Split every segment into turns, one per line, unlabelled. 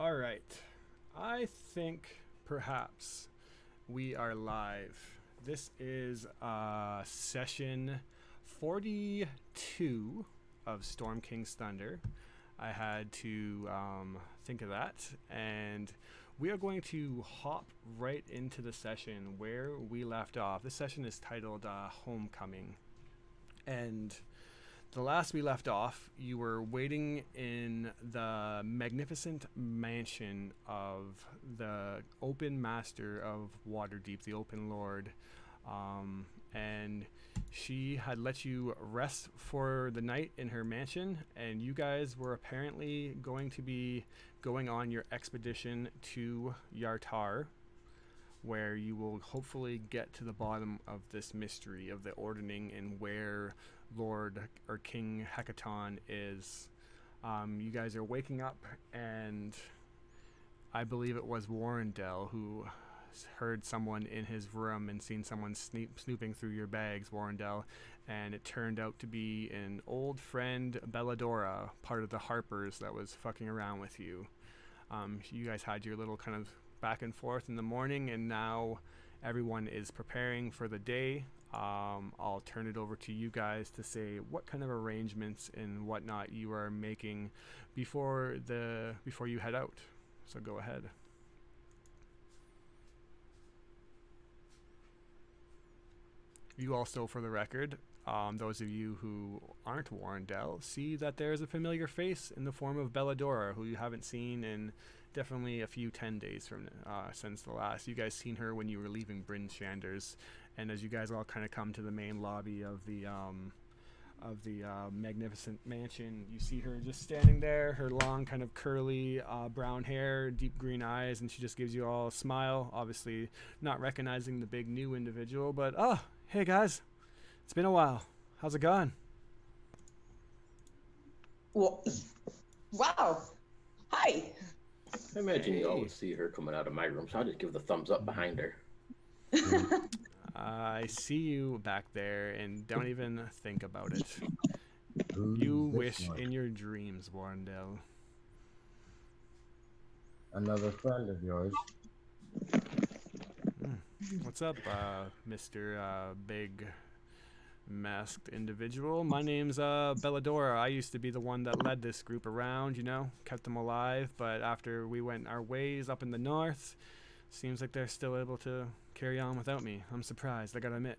All right. I think perhaps we are live. This is session 42 of Storm King's Thunder. I had to think of that, and we are going to hop right into the session where we left off. This session is titled Homecoming, and the last we left off, you were waiting in the magnificent mansion of the Open Master of Waterdeep, the Open Lord, and she had let you rest for the night in her mansion, and you guys were apparently going to be going on your expedition to Yartar, where you will hopefully get to the bottom of this mystery of the ordering and where Lord or King Hecaton is. You guys are waking up, and I believe it was Warrendale who heard someone in his room and seen someone snooping through your bags, Warrendale, and it turned out to be an old friend, Belladora, part of the Harpers, that was fucking around with you. You guys had your little kind of back and forth in the morning, and now everyone is preparing for the day. I'll turn it over to you guys to say what kind of arrangements and whatnot you are making before you head out. So go ahead. You also, for the record, those of you who aren't Warrendale, see that there is a familiar face in the form of Belladora, who you haven't seen in definitely a few 10 days from since the last. You guys seen her when you were leaving Bryn Shanders, and as you guys all kind of come to the main lobby of the magnificent mansion, you see her just standing there, her long kind of curly brown hair, deep green eyes, and she just gives you all a smile, obviously not recognizing the big new individual, but hey guys, it's been a while. How's it going?
Well, wow. Hi.
I imagine you always see her coming out of my room, so I'll just give the thumbs up behind her.
I see you back there, and don't even think about it. You wish in your dreams, Warrendale.
Another friend of yours.
What's up, Mr. Big Masked Individual? My name's Belladora. I used to be the one that led this group around, kept them alive, but after we went our ways up in the north, seems like they're still able to carry on without me. I'm surprised, I gotta admit.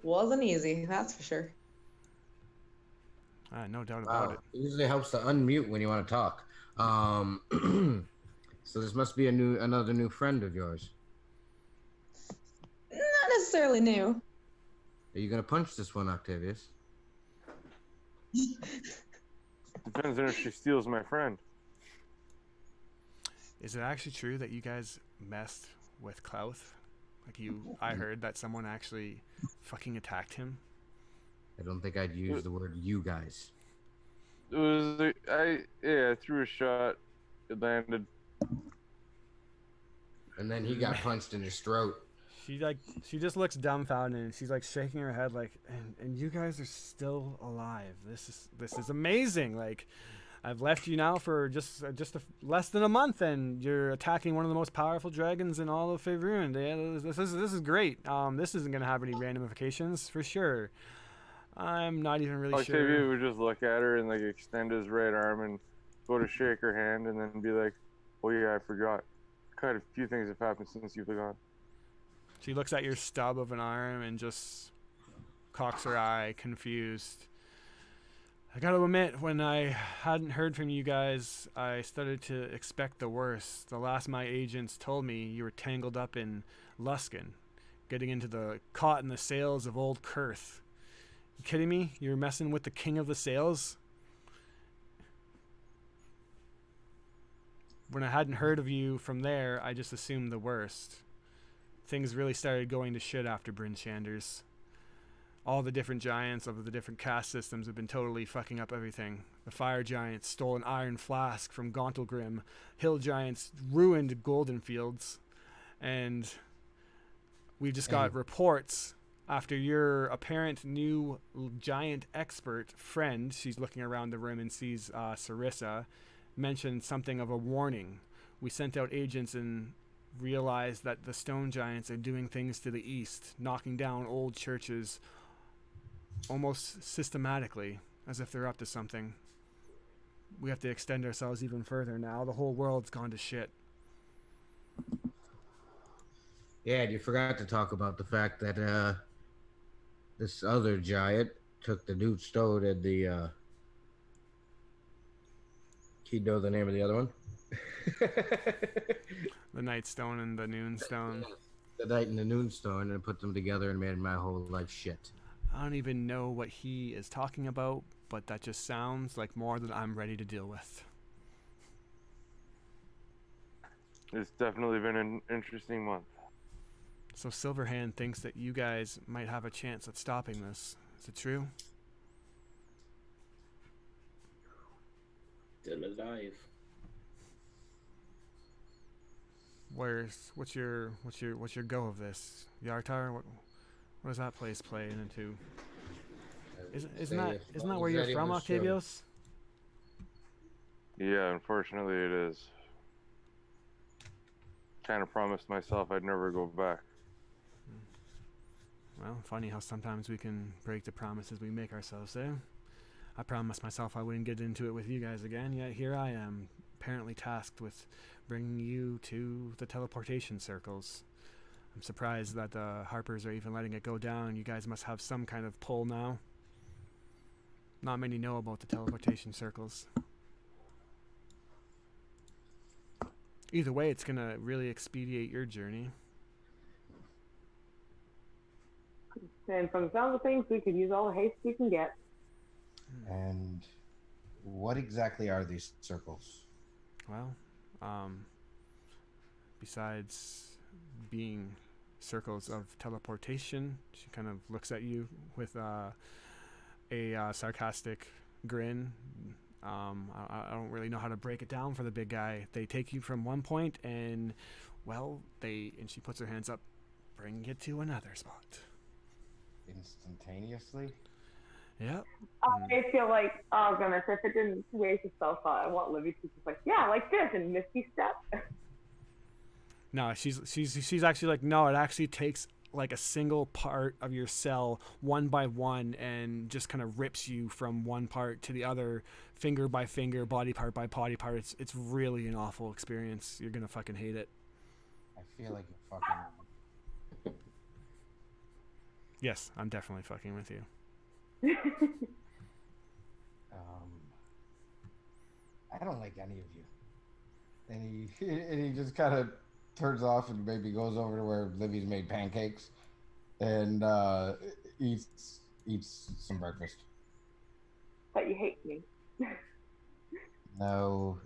Wasn't easy, that's for sure.
No doubt about it.
It usually helps to unmute when you want to talk. So this must be another new friend of yours.
Not necessarily new.
Are you gonna punch this one, Octavius?
Depends on if she steals my friend.
Is it actually true that you guys messed with Klauth? I heard that someone actually fucking attacked him.
I don't think I'd use the word "you guys."
It was I threw a shot. It landed.
And then he got punched in his throat.
She just looks dumbfounded, and she's like shaking her head and you guys are still alive. This is amazing. Like, I've left you now for just less than a month, and you're attacking one of the most powerful dragons in all of Faerun. This is great. This isn't gonna have any ramifications for sure. I'm not even really sure.
Octavia would just look at her and extend his right arm and go to shake her hand, and then be like, "Oh yeah, I forgot. Quite a few things have happened since you've been gone."
She looks at your stub of an arm and just cocks her eye, confused. I gotta admit, when I hadn't heard from you guys, I started to expect the worst. The last my agents told me, you were tangled up in Luskan, caught in the sails of old Kurth. You kidding me? You were messing with the king of the sails? When I hadn't heard of you from there, I just assumed the worst. Things really started going to shit after Bryn Shanders. All the different giants of the different caste systems have been totally fucking up everything. The fire giants stole an iron flask from Gauntlgrim. Hill giants ruined Golden Fields. And we've just got reports After your apparent new giant expert friend, she's looking around the room and sees Sarissa, mentioned something of a warning. We sent out agents and realized that the stone giants are doing things to the east, knocking down old churches almost systematically, as if they're up to something. We have to extend ourselves even further now. The whole world's gone to shit.
Yeah, and you forgot to talk about the fact that this other giant took the new stone and the do you know the name of the other one?
The night stone and the noon stone.
The night and the noon stone, and put them together and made my whole life shit.
I don't even know what he is talking about, but that just sounds like more than I'm ready to deal with.
It's definitely been an interesting month.
So Silverhand thinks that you guys might have a chance at stopping this. Is it true?
Still alive.
What's your go of this? Yartar? What does that place play into? Isn't that where you're from, Octavios?
Yeah, unfortunately it is. Kind of promised myself I'd never go back.
Well, funny how sometimes we can break the promises we make ourselves, eh? I promised myself I wouldn't get into it with you guys again, yet here I am, apparently tasked with bringing you to the teleportation circles. I'm surprised that the Harpers are even letting it go down. You guys must have some kind of pull now. Not many know about the teleportation circles. Either way, it's gonna really expedite your journey.
And from the sounds of things, we could use all the haste we can get.
And what exactly are these circles?
Well, besides being circles of teleportation, she kind of looks at you with a sarcastic grin. I don't really know how to break it down for the big guy. They take you from one point and, well, and she puts her hands up, bring you to another spot.
Instantaneously?
Yep.
I feel like, oh goodness, if it didn't waste a spell slot, I want Livy to just like, yeah, like this, and Misty Step.
No, she's actually like, no, it actually takes like a single part of your cell one by one and just kind of rips you from one part to the other, finger by finger, body part by body part. It's really an awful experience. You're gonna fucking hate it.
I feel like you're fucking.
Yes, I'm definitely fucking with you.
I don't like any of you. And he just kind of turns off and maybe goes over to where Livy's made pancakes and eats some breakfast.
But you hate me.
No,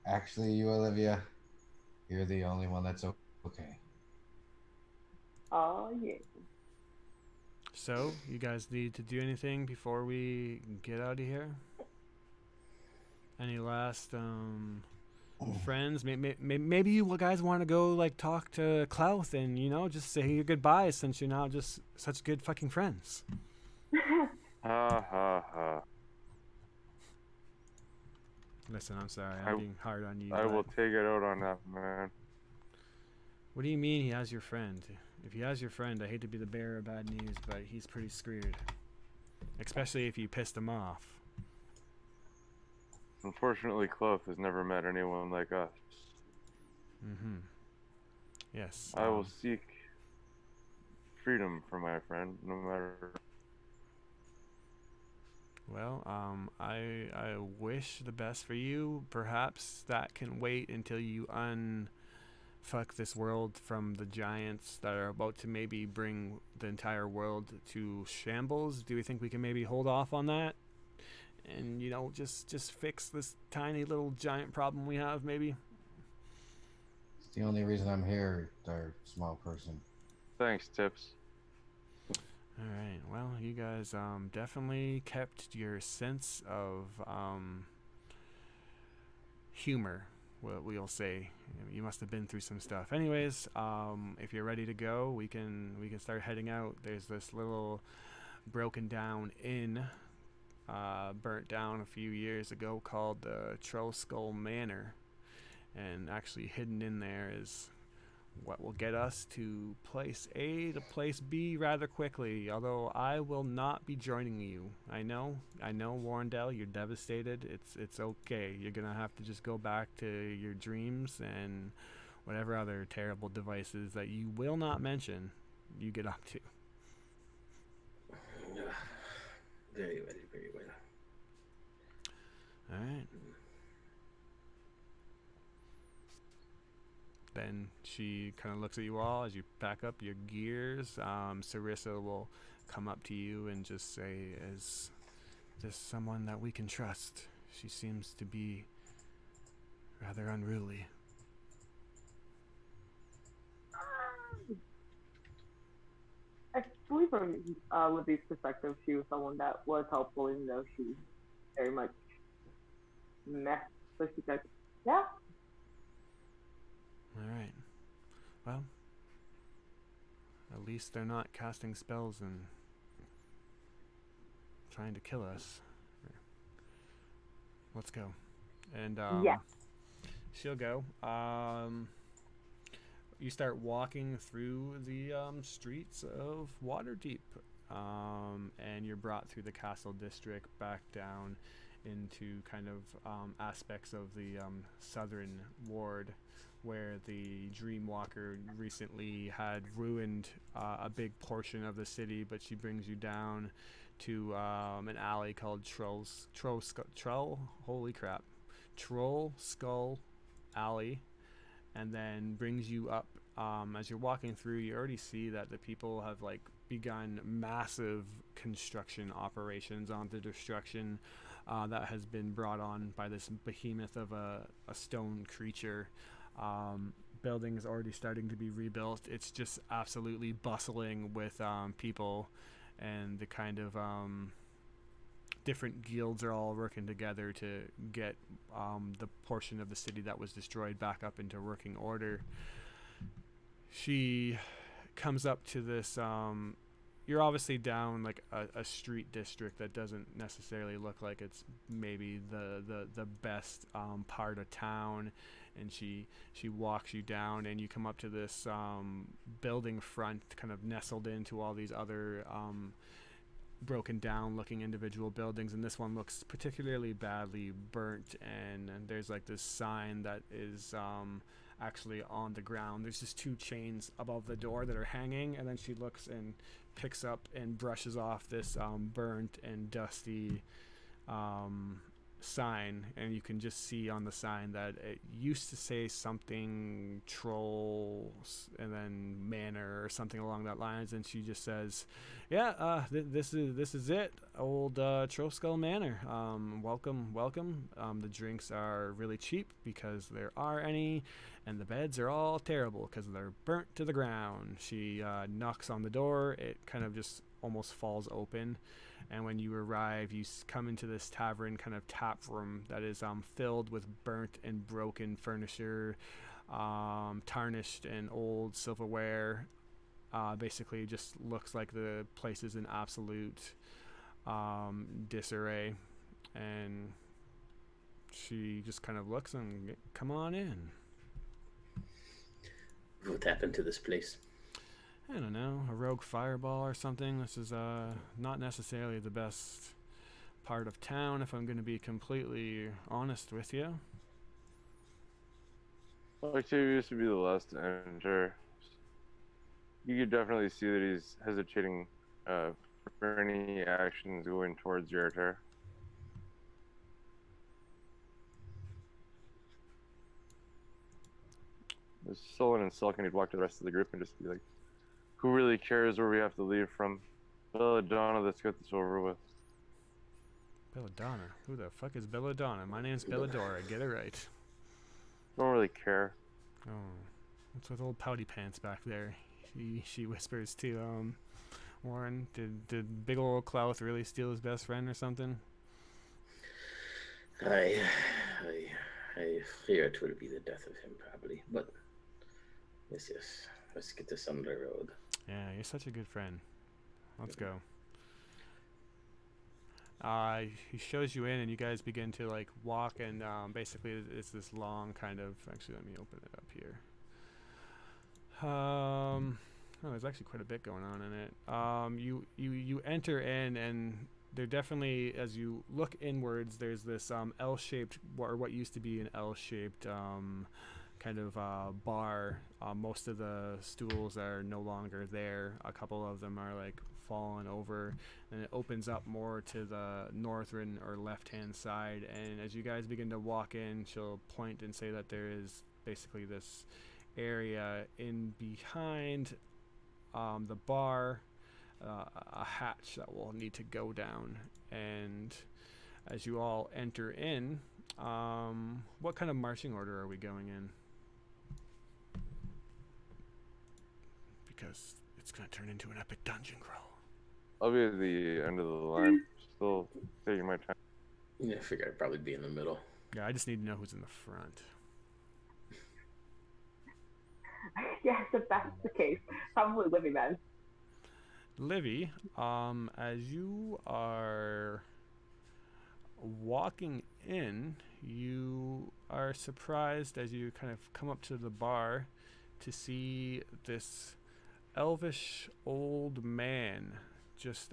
actually, you, Olivia, you're the only one that's okay.
Oh yeah.
So, you guys need to do anything before we get out of here? Any last friends? Maybe you guys want to go like talk to Klauth and, you know, just say your goodbyes since you're now just such good fucking friends.
Ha ha ha.
Listen, I'm sorry. I'm being hard on you.
I will take it out on that man.
What do you mean he has your friend? If he has your friend, I hate to be the bearer of bad news, but he's pretty screwed. Especially if you pissed him off.
Unfortunately, Cloth has never met anyone like us.
Mm-hmm. Yes.
I will seek freedom for my friend, no matter.
Well, I wish the best for you. Perhaps that can wait until you fuck this world from the giants that are about to maybe bring the entire world to shambles. Do we think we can maybe hold off on that and, you know, just fix this tiny little giant problem we have, maybe?
It's the only reason I'm here, there, small person.
Thanks, Tips.
All right. Well, you guys definitely kept your sense of humor we'll say. You must have been through some stuff. Anyways, if you're ready to go, we can start heading out. There's this little broken down inn, burnt down a few years ago, called the Troll Skull Manor, and actually hidden in there is what will get us to place A to place B rather quickly, although I will not be joining you. I know, Warrendale, you're devastated. It's okay. You're gonna have to just go back to your dreams and whatever other terrible devices that you will not mention you get up to.
Very well, very well.
Alright. Then she kind of looks at you all as you pack up your gears. Sarissa will come up to you and just say, is this someone that we can trust? She seems to be rather unruly.
I believe from Libby's perspective, she was someone that was helpful, even though she very much messed. So she said, yeah.
Alright. Well, at least they're not casting spells and trying to kill us. Let's go. And
Yeah.
she'll go. You start walking through the streets of Waterdeep, and you're brought through the castle district back down into kind of aspects of the southern ward, where the Dreamwalker recently had ruined a big portion of the city, but she brings you down to an alley called Troll Skull Alley, and then brings you up. As you're walking through, you already see that the people have like begun massive construction operations on the destruction that has been brought on by this behemoth of a stone creature. Buildings already starting to be rebuilt. It's just absolutely bustling with people, and the kind of different guilds are all working together to get the portion of the city that was destroyed back up into working order. She comes up to this you're obviously down like a street district that doesn't necessarily look like it's maybe the best part of town, and she walks you down, and you come up to this building front kind of nestled into all these other broken down looking individual buildings, and this one looks particularly badly burnt, and there's like this sign that is actually on the ground. There's just two chains above the door that are hanging, and then she looks and picks up and brushes off this burnt and dusty sign, and you can just see on the sign that it used to say something trolls and then manor or something along that lines, and she just says, yeah, this is it, old Troll Skull Manor. Welcome. The drinks are really cheap because there are any, and the beds are all terrible because they're burnt to the ground. She knocks on the door. It kind of just almost falls open, and when you arrive, you come into this tavern kind of tap room that is filled with burnt and broken furniture, tarnished and old silverware. Basically just looks like the place is in absolute disarray, and she just kind of looks and come on in.
What happened to this place?
I don't know, a rogue fireball or something. This is not necessarily the best part of town, if I'm going to be completely honest with you.
Octavius would be the last to enter. You could definitely see that he's hesitating for any actions going towards Yerter. There's sullen and sulking. He'd walk to the rest of the group and just be like, who really cares where we have to leave from? Belladonna, let's get this over with.
Belladonna? Who the fuck is Belladonna? My name's Belladora. Get it right.
Don't really care.
Oh, what's with old pouty pants back there? She whispers to Warren. Did big old Klauth really steal his best friend or something?
I I fear it will be the death of him, probably. But yes. Let's get this on the road.
Yeah, you're such a good friend. Let's go. He shows you in, and you guys begin to like walk, and basically it's this long kind of. Actually, let me open it up here. Oh, there's actually quite a bit going on in it. You enter in, and there definitely, as you look inwards, there's this L-shaped, or what used to be an L-shaped kind of bar. Most of the stools are no longer there. A couple of them are like fallen over, and it opens up more to the northern or left-hand side. And as you guys begin to walk in, she'll point and say that there is basically this area in behind the bar, a hatch that will need to go down. And as you all enter in, what kind of marching order are we going in? Because it's going to turn into an epic dungeon crawl.
I'll be at the end of the line. Still taking my time.
Yeah, I figure I'd probably be in the middle.
Yeah, I just need to know who's in the front.
Yes, if that's the case, probably Livy then.
Livy, as you are walking in, you are surprised as you kind of come up to the bar to see this elvish old man just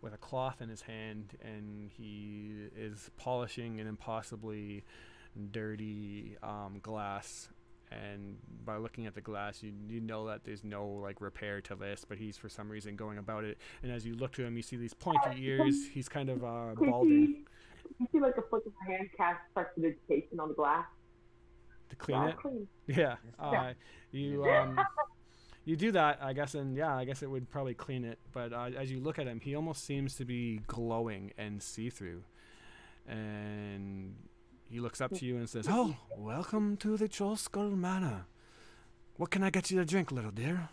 with a cloth in his hand, and he is polishing an impossibly dirty glass. And by looking at the glass, you know that there's no like repair to this, but he's for some reason going about it. And as you look to him, you see these pointy ears. He's kind of balding.
You see like a flick of my hand cast prestidigitation on the glass.
To clean it?
Clean.
Yeah. You do that, I guess, and yeah, I guess it would probably clean it. But as you look at him, he almost seems to be glowing and see-through. And he looks up to you and says, "Oh, welcome to the Trollskull Manor. What can I get you to drink, little dear?"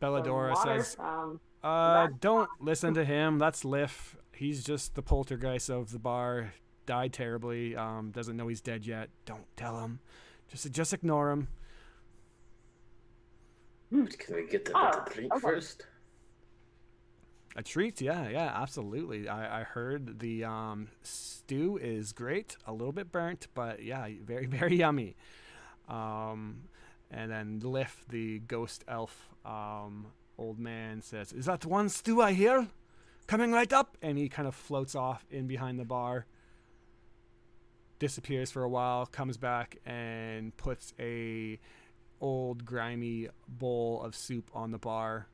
Belladora
water,
says, "Don't listen to him. That's Liff. He's just the poltergeist of the bar. Died terribly. Doesn't know he's dead yet. Don't tell him. Just ignore him."
Can we get the drink first?
A treat, yeah, absolutely. I heard the stew is great, a little bit burnt, but yeah, very, very yummy. And then Liff, the ghost elf old man, says, "Is that one stew I hear? Coming right up." And he kind of floats off in behind the bar, disappears for a while, comes back and puts a old grimy bowl of soup on the bar.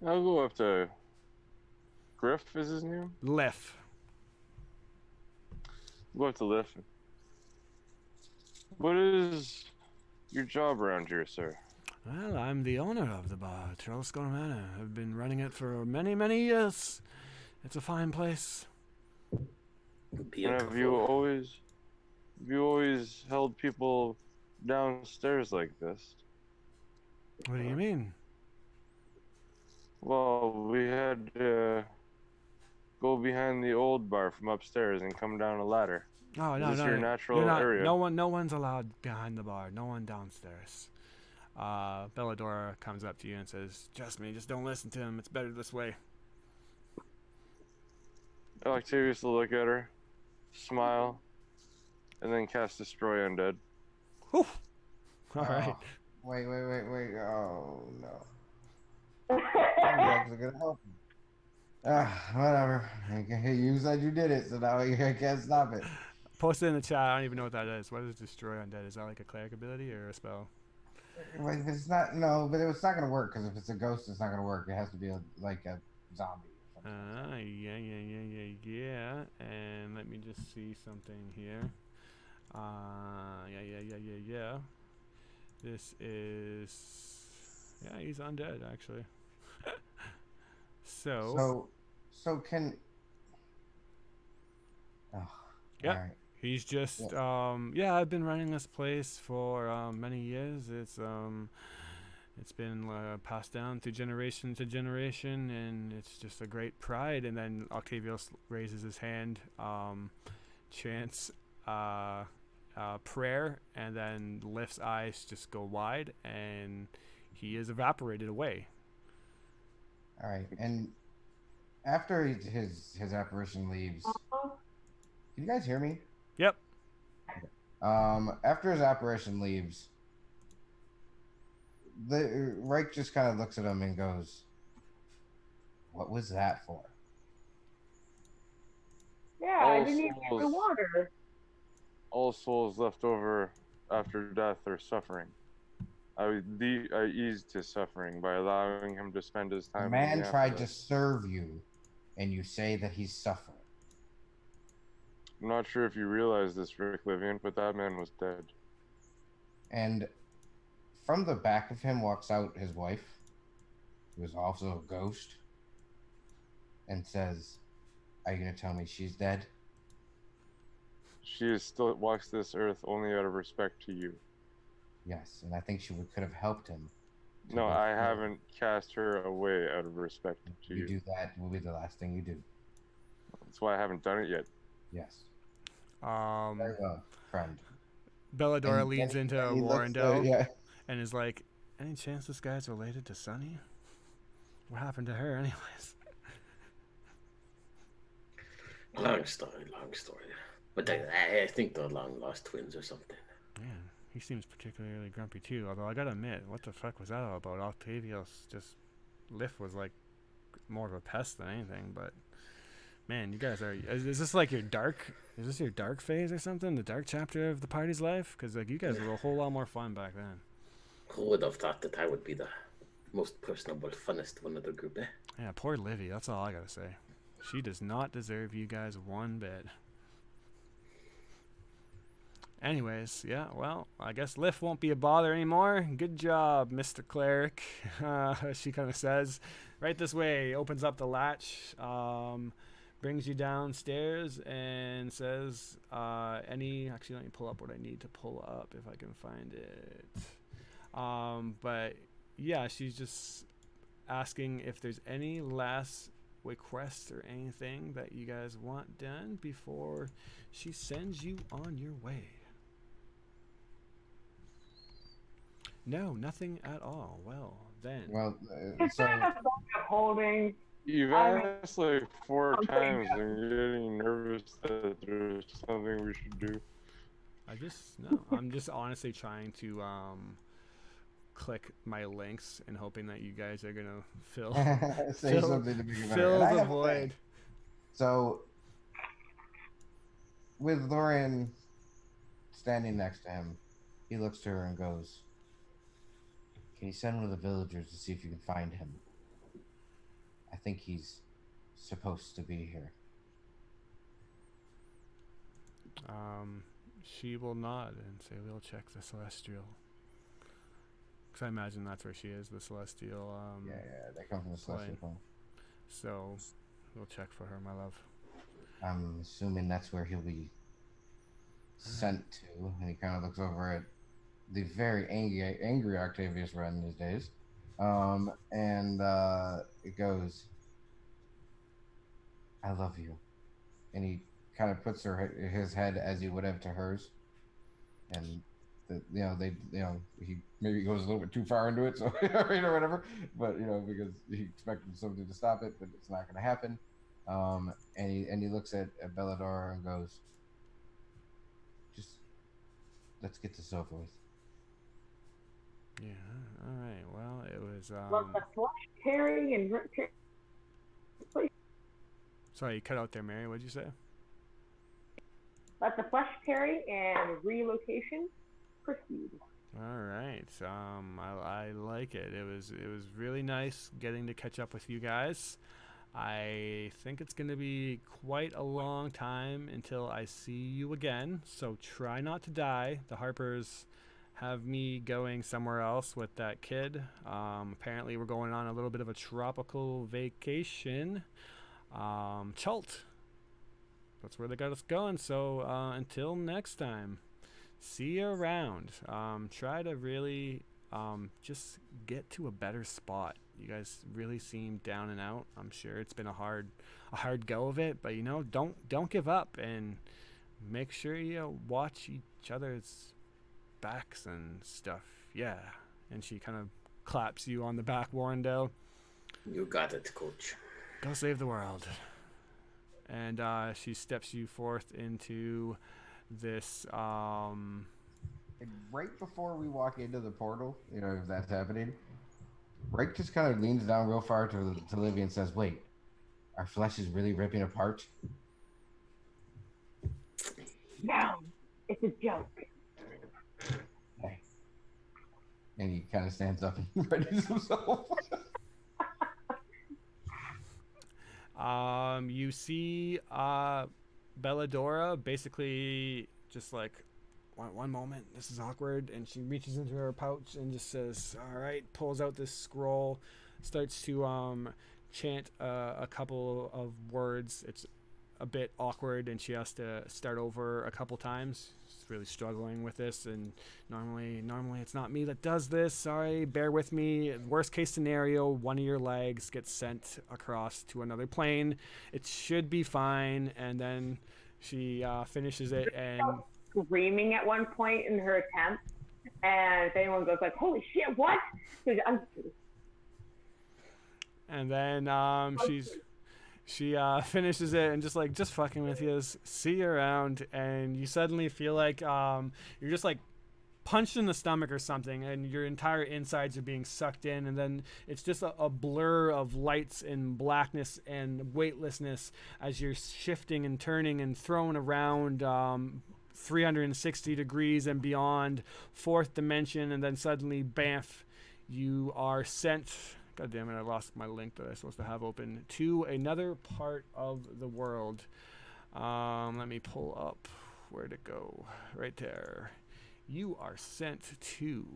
I'll go up to Griff, is his name?
Liff.
Go up to Liff. What is your job around here, sir?
Well, I'm the owner of the bar, Trollskull Manor. I've been running it for many, many years. It's a fine place.
Have you always held people downstairs like this?
What do you mean?
Well, we had to go behind the old bar from upstairs and come down a ladder.
Oh, no,
Is this
no,
your
no.
natural area?
No one's allowed behind the bar. No one downstairs. Belladora comes up to you and says, "Trust me, just don't listen to him. It's better this way."
Octavius will look at her, smile, and then cast Destroy Undead.
Whew. All right.
Wait. Oh, no. I'm actually going to help him. Whatever. You said you did it, so now I can't stop it.
Post it in the chat. I don't even know what that is. What is Destroy Undead? Is that like a cleric ability or a spell?
But if it's not, no, but it's not going to work, because if it's a ghost, it's not going to work. It has to be like a zombie.
Yeah. And let me just see something here. Yeah. This is, yeah, he's undead actually. So
can. Oh,
yeah.
all right.
He's just, I've been running this place for many years. It's It's been passed down through generation to generation, and it's just a great pride. And then Octavius raises his hand, chants prayer, and then Lift's eyes just go wide, and he is evaporated away.
All right, and after his apparition leaves, can you guys hear me?
Yep.
After his apparition leaves, the Reich just kind of looks at him and goes, "What was that for?"
Yeah,
All
I didn't even get the
souls-
water.
All souls left over after death are suffering. I eased his suffering by allowing him to spend his time.
A
in
man
the
tried to
afterlife.
serve you, and you say that he's suffering.
I'm not sure if you realize this, Rick Livian, but that man was dead.
And from the back of him walks out his wife, who is also a ghost, and says, "Are you going to tell me she's dead?"
She is still walks this earth only out of respect to you.
Yes, and I think she could have helped him. to
No,
go
I
through.
haven't cast her away out of respect to
You
you.
do that will be the last thing you do.
That's why I haven't done it yet.
Yes. Very well, friend.
Belladora
And
leans
then
into
he looks at-
Warrendale
yeah.
and is like, "Any chance this guy's related to Sunny? What happened to her, anyways?"
Long story. But I think they're long lost twins or something.
Man, he seems particularly grumpy too. Although I gotta admit, what the fuck was that all about? Octavius just Lift was like more of a pest than anything. But man, you guys are. Is this like your dark? Is this your dark phase or something? The dark chapter of the party's life? Because like you guys were a whole lot more fun back then.
Who would have thought that I would be the most personable, funnest one of the group, eh?
Yeah, poor Livy. That's all I gotta say. She does not deserve you guys one bit. Anyways, yeah, well, I guess Lift won't be a bother anymore. Good job, Mr. Cleric. She kind of says, "Right this way." Opens up the latch, brings you downstairs, and says, Actually, let me pull up what I need to pull up if I can find it. But yeah, she's just asking if there's any last requests or anything that you guys want done before she sends you on your way. No, nothing at all. Well, then.
Well,
Is
so
that a bunch of holding?
You've
I mean-
asked like 4
I'm
times and you're getting nervous that there's something we should do.
I'm just honestly trying to click my links and hoping that you guys are gonna fill
say something to make it better.
fill
And I
the
have a
void.
thing. So, with Lorian standing next to him, he looks to her and goes, "Can you send one of the villagers to see if you can find him? I think he's supposed to be here."
She will nod and say, "We'll check the Celestial." Because I imagine that's where she is, the Celestial.
Yeah, they come from the Celestial Plane.
So, we'll check for her, my love.
I'm assuming that's where he'll be sent to. And he kind of looks over at the very angry Octavius Wren these days. It goes, "I love you." And he kind of puts his head as he would have to hers. And, he maybe goes a little bit too far into it, so, or whatever. But, because he expected something to stop it, but it's not going to happen. And he looks at Belladora and goes, "Just let's get this over with."
Yeah, alright. Well, it was.
Let the flesh carry and
Sorry, you cut out there, Mary. What'd you say?
let the flesh carry and relocation proceed.
All right. I like it. It was really nice getting to catch up with you guys. I think it's going to be quite a long time until I see you again. So try not to die. The Harpers have me going somewhere else with that kid. Apparently we're going on a little bit of a tropical vacation. Chult. That's where they got us going. So until next time. See you around. Try to really just get to a better spot. You guys really seem down and out. I'm sure it's been a hard go of it, but don't give up, and make sure you watch each other's backs and stuff. Yeah. And she kind of claps you on the back, Warrendale.
You got it, coach.
Go save the world. And she steps you forth into this.
And right before we walk into the portal, if that's happening, Rick just kind of leans down real far to Livy and says, "Wait, our flesh is really ripping apart."
No, it's a joke.
Okay. And he kind of stands up and readies himself.
You see Belladora basically just like, one moment, this is awkward, and she reaches into her pouch and just says, all right, pulls out this scroll, starts to chant a couple of words. It's a bit awkward, and she has to start over a couple times. She's really struggling with this, and normally it's not me that does this. Sorry, bear with me. Worst case scenario, one of your legs gets sent across to another plane. It should be fine. And then she finishes it and
screaming at one point in her attempt, and if anyone goes like, "Holy shit, what?"
And then she finishes it and just fucking with you. See you around, and you suddenly feel like you're just like punched in the stomach or something, and your entire insides are being sucked in, and then it's just a blur of lights and blackness and weightlessness as you're shifting and turning and thrown around 360 degrees and beyond, fourth dimension, and then suddenly, bamf, you are sent. God damn it, I lost my link that I was supposed to have open, to another part of the world. Let me pull up. Where'd it go? Right there. You are sent to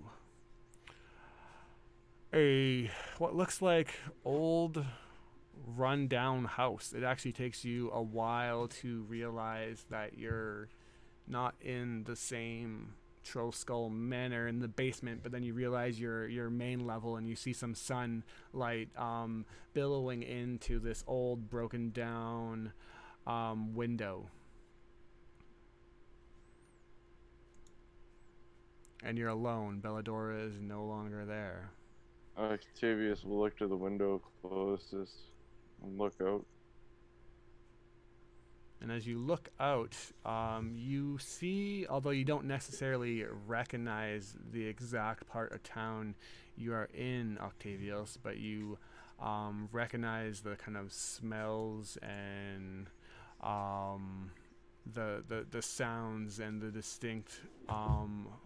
what looks like old run-down house. It actually takes you a while to realize that you're not in the same Troll Skull Manor in the basement, but then you realize your main level, and you see some sunlight billowing into this old broken down window. And you're alone. Belladora is no longer there.
Octavius will look to the window closest and look out.
And as you look out, you see, although you don't necessarily recognize the exact part of town you are in, Octavius, but you recognize the kind of smells and the sounds and the distinct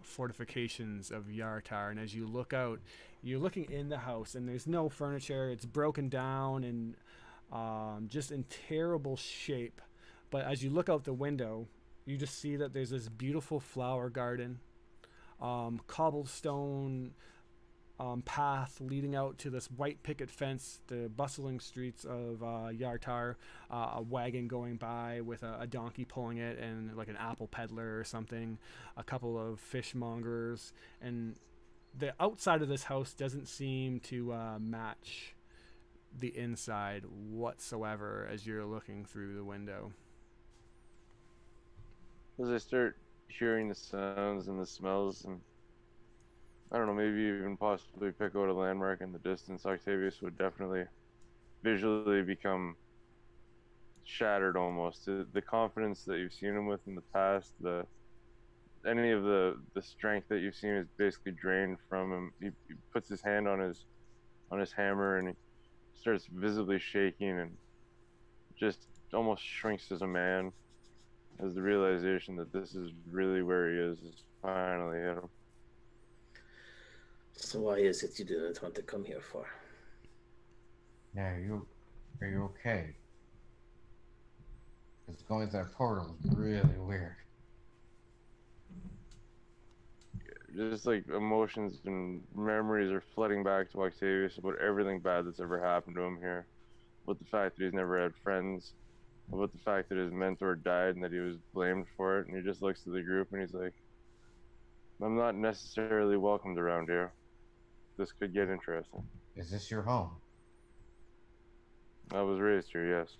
fortifications of Yartar. And as you look out, you're looking in the house, and there's no furniture. It's broken down and just in terrible shape. But as you look out the window, you just see that there's this beautiful flower garden, cobblestone path leading out to this white picket fence, the bustling streets of Yartar, a wagon going by with a donkey pulling it, and like an apple peddler or something, a couple of fishmongers, and the outside of this house doesn't seem to match the inside whatsoever as you're looking through the window.
As I start hearing the sounds and the smells, and I don't know, maybe even possibly pick out a landmark in the distance, Octavius would definitely visually become shattered almost. The confidence that you've seen him with in the past, any of the strength that you've seen is basically drained from him. He puts his hand on his hammer, and he starts visibly shaking and just almost shrinks as a man, as the realization that this is really where he is finally hit him.
So why is it you didn't want to come here for?
Yeah, are you okay? Because going through that portal is really weird.
Just like emotions and memories are flooding back to Octavius about everything bad that's ever happened to him here. About the fact that he's never had friends. About the fact that his mentor died and that he was blamed for it. And he just looks to the group and he's like, I'm not necessarily welcomed around here. this could get interesting.
Is this your home?
I was raised here, yes.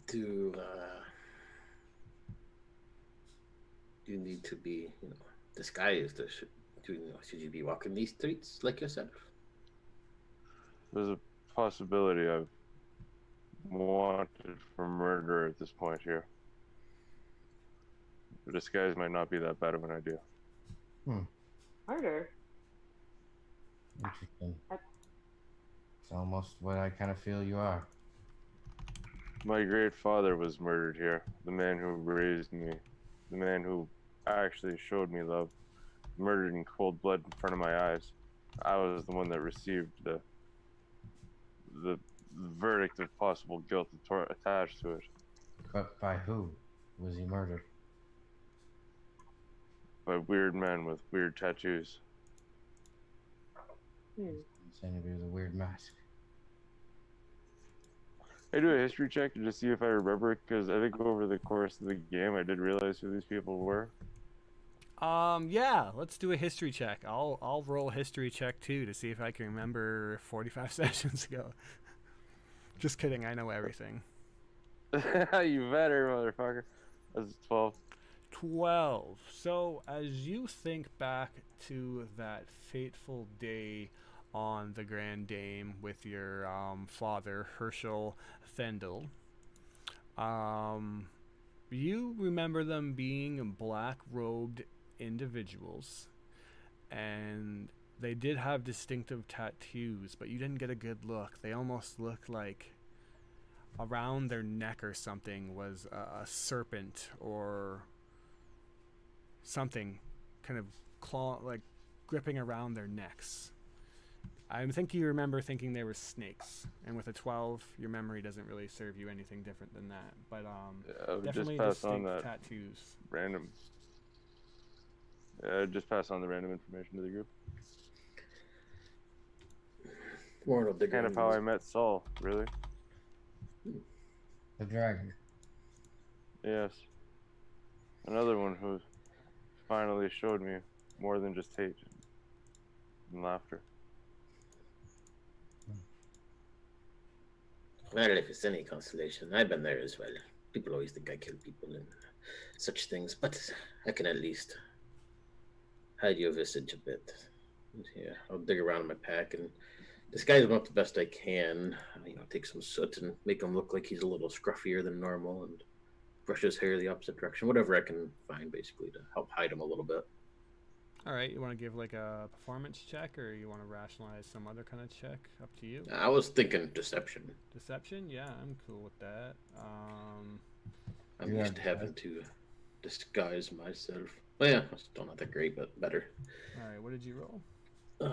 Do you need to be, disguised? Or should you be walking these streets like yourself?
There's a possibility I've wanted for murder at this point here. The disguise might not be that bad of an idea.
Murder.
Interesting. It's almost what I kind of feel you are.
My great father was murdered here. The man who raised me, the man who actually showed me love, murdered in cold blood in front of my eyes. I was the one that received the verdict of possible guilt attached to it.
But by who was he murdered?
By weird men with weird tattoos.
Saying he was a weird mask.
I do a history check to just see if I remember it, because I think over the course of the game I did realize who these people were.
Yeah, let's do a history check. I'll roll a history check too to see if I can remember 45 sessions ago. Just kidding, I know everything.
You better, motherfucker. That's 12.
12. So, as you think back to that fateful day on the Grand Dame with your father, Herschel Thendel, you remember them being black-robed individuals, and they did have distinctive tattoos, but you didn't get a good look. They almost looked like around their neck or something was a serpent or something kind of gripping around their necks. I think you remember thinking they were snakes, and with a 12 your memory doesn't really serve you anything different than that, but
Yeah, I would
definitely
just pass on
distinct
that
tattoos.
random. Yeah, I'd just pass on the random information to the group.
More of the
Kind of how I met Saul, really.
The dragon.
Yes. Another one who finally showed me more than just hate and laughter.
Well, if it's any consolation, I've been there as well. People always think I kill people and such things, but I can at least hide your visage a bit. Yeah, I'll dig around in my pack and disguise him up the best I can. Take some soot and make him look like he's a little scruffier than normal, and brush his hair the opposite direction. Whatever I can find, basically, to help hide him a little bit.
All right, you want to give like a performance check, or you want to rationalize some other kind of check? Up to you.
I was thinking deception.
Deception? Yeah, I'm cool with that.
I'm used to having to disguise myself. Well, yeah, still not that great, but better.
All right, what did you roll?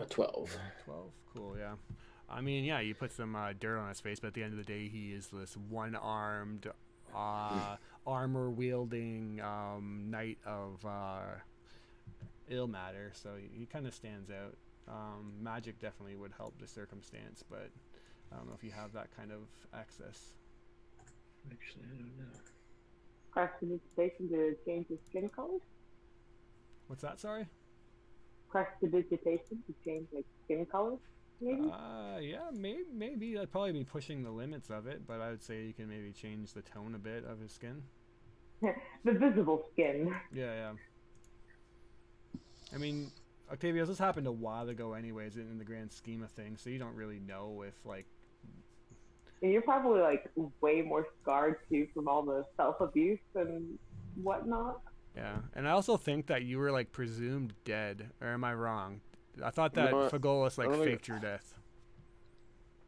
12.
12. Cool, yeah. I mean, yeah, you put some dirt on his face, but at the end of the day, he is this one-armed, armor-wielding knight of ill matter, so he kind of stands out. Magic definitely would help the circumstance, but I don't know if you have that kind of access.
Actually, I don't know.
Prestidigitation to change his skin color?
What's that, sorry?
Prestidigitation to change like skin color, maybe?
Yeah, maybe. That'd probably be pushing the limits of it, but I would say you can maybe change the tone a bit of his skin.
The visible skin.
Yeah. I mean, Octavius, this happened a while ago anyways in the grand scheme of things, so you don't really know if, like...
And you're probably, like, way more scarred, too, from all the self-abuse and whatnot.
Yeah, and I also think that you were, like, presumed dead, or am I wrong? I thought that Fagolas, like, faked your death.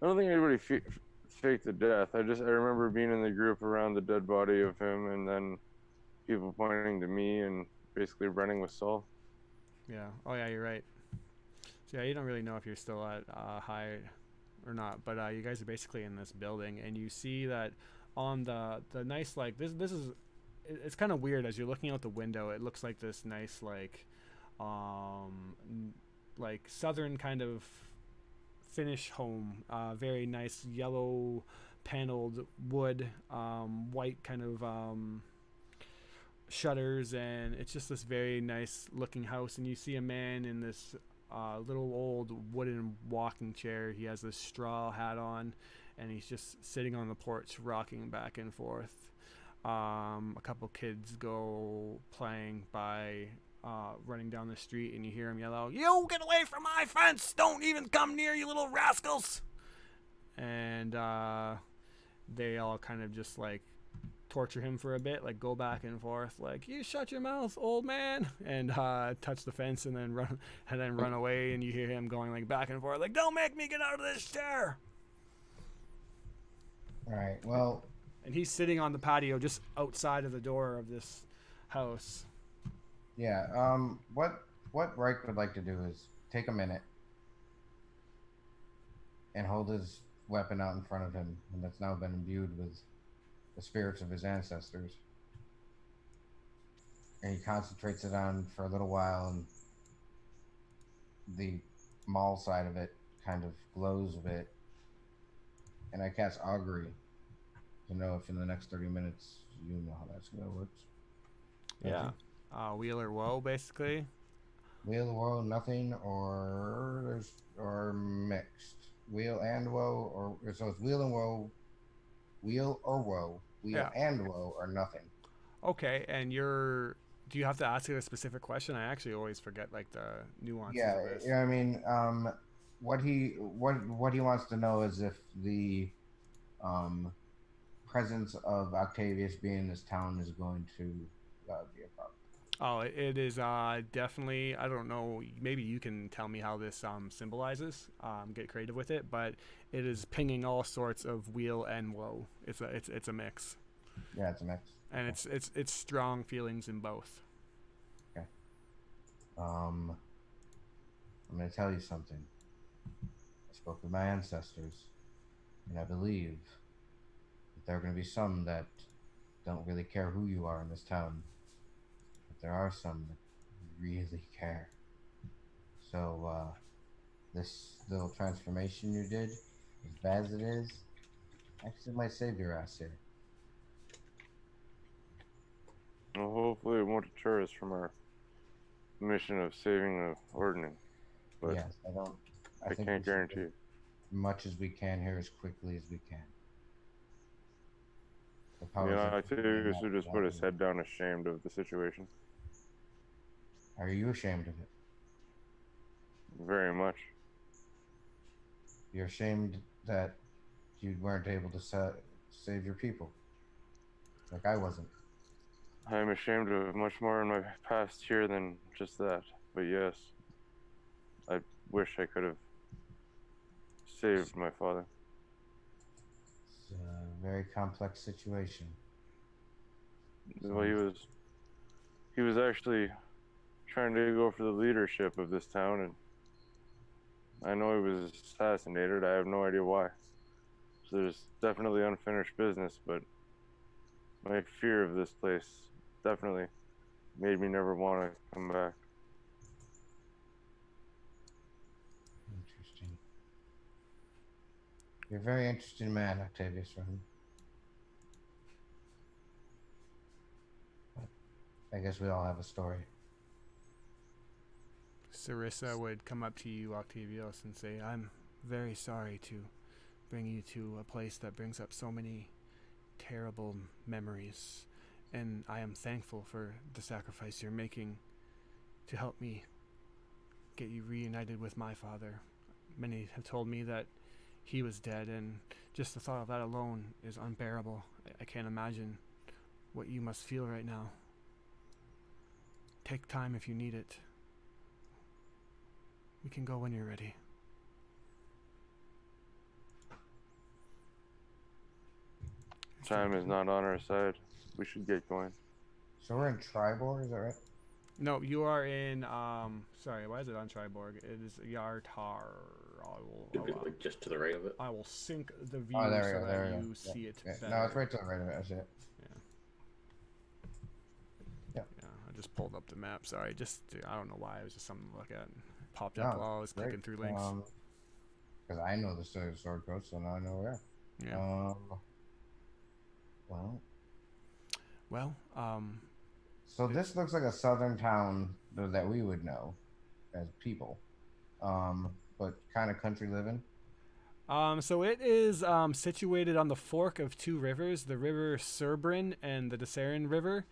I don't think anybody faked the death. I remember being in the group around the dead body of him, and then people pointing to me and basically running with Saul.
Yeah. Oh, yeah, you're right. So, yeah, you don't really know if you're still at high or not, but you guys are basically in this building, and you see that on the nice, like, this is, it's kind of weird as you're looking out the window. It looks like this nice, like southern kind of Finnish home, very nice yellow paneled wood, white kind of shutters, and it's just this very nice looking house. And you see a man in this little old wooden walking chair. He has this straw hat on, and he's just sitting on the porch rocking back and forth. A couple kids go playing by, running down the street, and you hear him yell out, "You get away from my fence! Don't even come near, you little rascals!" And they all kind of just like torture him for a bit, like go back and forth, like, "You shut your mouth, old man," and touch the fence, and then run away. And you hear him going like back and forth, like, "Don't make me get out of this chair."
All right. Well,
And he's sitting on the patio just outside of the door of this house.
yeah. What Reich would like to do is take a minute and hold his weapon out in front of him, and that's now been imbued with the spirits of his ancestors. And he concentrates it on for a little while, and the mall side of it kind of glows a bit. And I cast Augury to know if in the next 30 minutes you know how that's going to work.
Yeah. Wheel or woe, basically.
Wheel, woe, nothing, or mixed. Wheel and woe, or so it's wheel and woe, wheel or woe, wheel
Yeah.
and woe, or nothing.
Okay, and do you have to ask it a specific question? I actually always forget like the nuances
Yeah,
of this.
I mean, what he wants to know is if the presence of Octavius being in this town is going to be a problem.
Oh, it is definitely. I don't know. Maybe you can tell me how this symbolizes. Get creative with it, but it is pinging all sorts of wheel and woe. It's a mix,
Yeah, it's a mix.
and it's strong feelings in both.
Okay. I'm going to tell you something. I spoke with my ancestors, and I believe that there are going to be some that don't really care who you are in this town. There are some that really care. So, this little transformation you did, as bad as it is, actually might save your ass here.
Well, hopefully it won't deter us from our mission of saving the Ordning. But
yes, I think
can't
we should
guarantee
do
it.
as much as we can here as quickly as we can. The
You know, I
of-
think we should just put his head down ashamed of the situation.
Are you ashamed of it?
Very much.
You're ashamed that you weren't able to save your people, like I wasn't.
I am ashamed of much more in my past here than just that. But yes, I wish I could have saved my father.
It's a very complex situation.
Well, he was actually trying to go for the leadership of this town, and I know he was assassinated. I have no idea why. So there's definitely unfinished business, but my fear of this place definitely made me never want to come back.
Interesting. You're a very interesting man, Octavius Rohan. I guess we all have a story.
Sarissa would come up to you, Octavius, and say, "I'm very sorry to bring you to a place that brings up so many terrible memories, and I am thankful for the sacrifice you're making to help me get you reunited with my father. Many have told me that he was dead, and just the thought of that alone is unbearable. I can't imagine what you must feel right now. Take time if you need it. We can go when you're ready."
Time is not on our side. We should get going.
So we're in Tribor, is that right?
No, you are in, sorry, why is it on Triborg? It is Yartar.
Like just to the right of it.
I will sync the view
Oh, there we
so
go, there
that
we go.
you see it better.
No, it's right to the right of it. I see it.
Yeah, I just pulled up the map. Sorry, I don't know why. It was just something to look at. It popped up while I was clicking through links.
Because I know the Sword Coast, so now I know where.
Yeah.
Well,
Well,
So this looks like a southern town that we would know as people, but kind of country living.
So it is situated on the fork of two rivers, the River Serbrin and the Desarin River.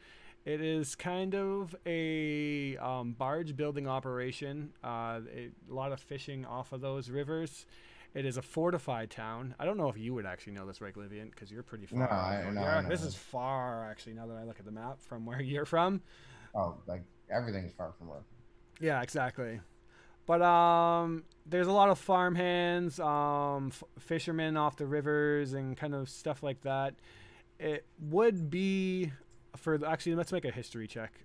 It is kind of a barge building operation. A lot of fishing off of those rivers. It is a fortified town. I don't know if you would actually know this, right, Livian, because you're pretty far.
No, I know.
This is far, actually, now that I look at the map from where you're from.
Oh, like everything's far from work.
Yeah, exactly. But there's a lot of farmhands, fishermen off the rivers, and kind of stuff like that. It would be actually, let's make a history check.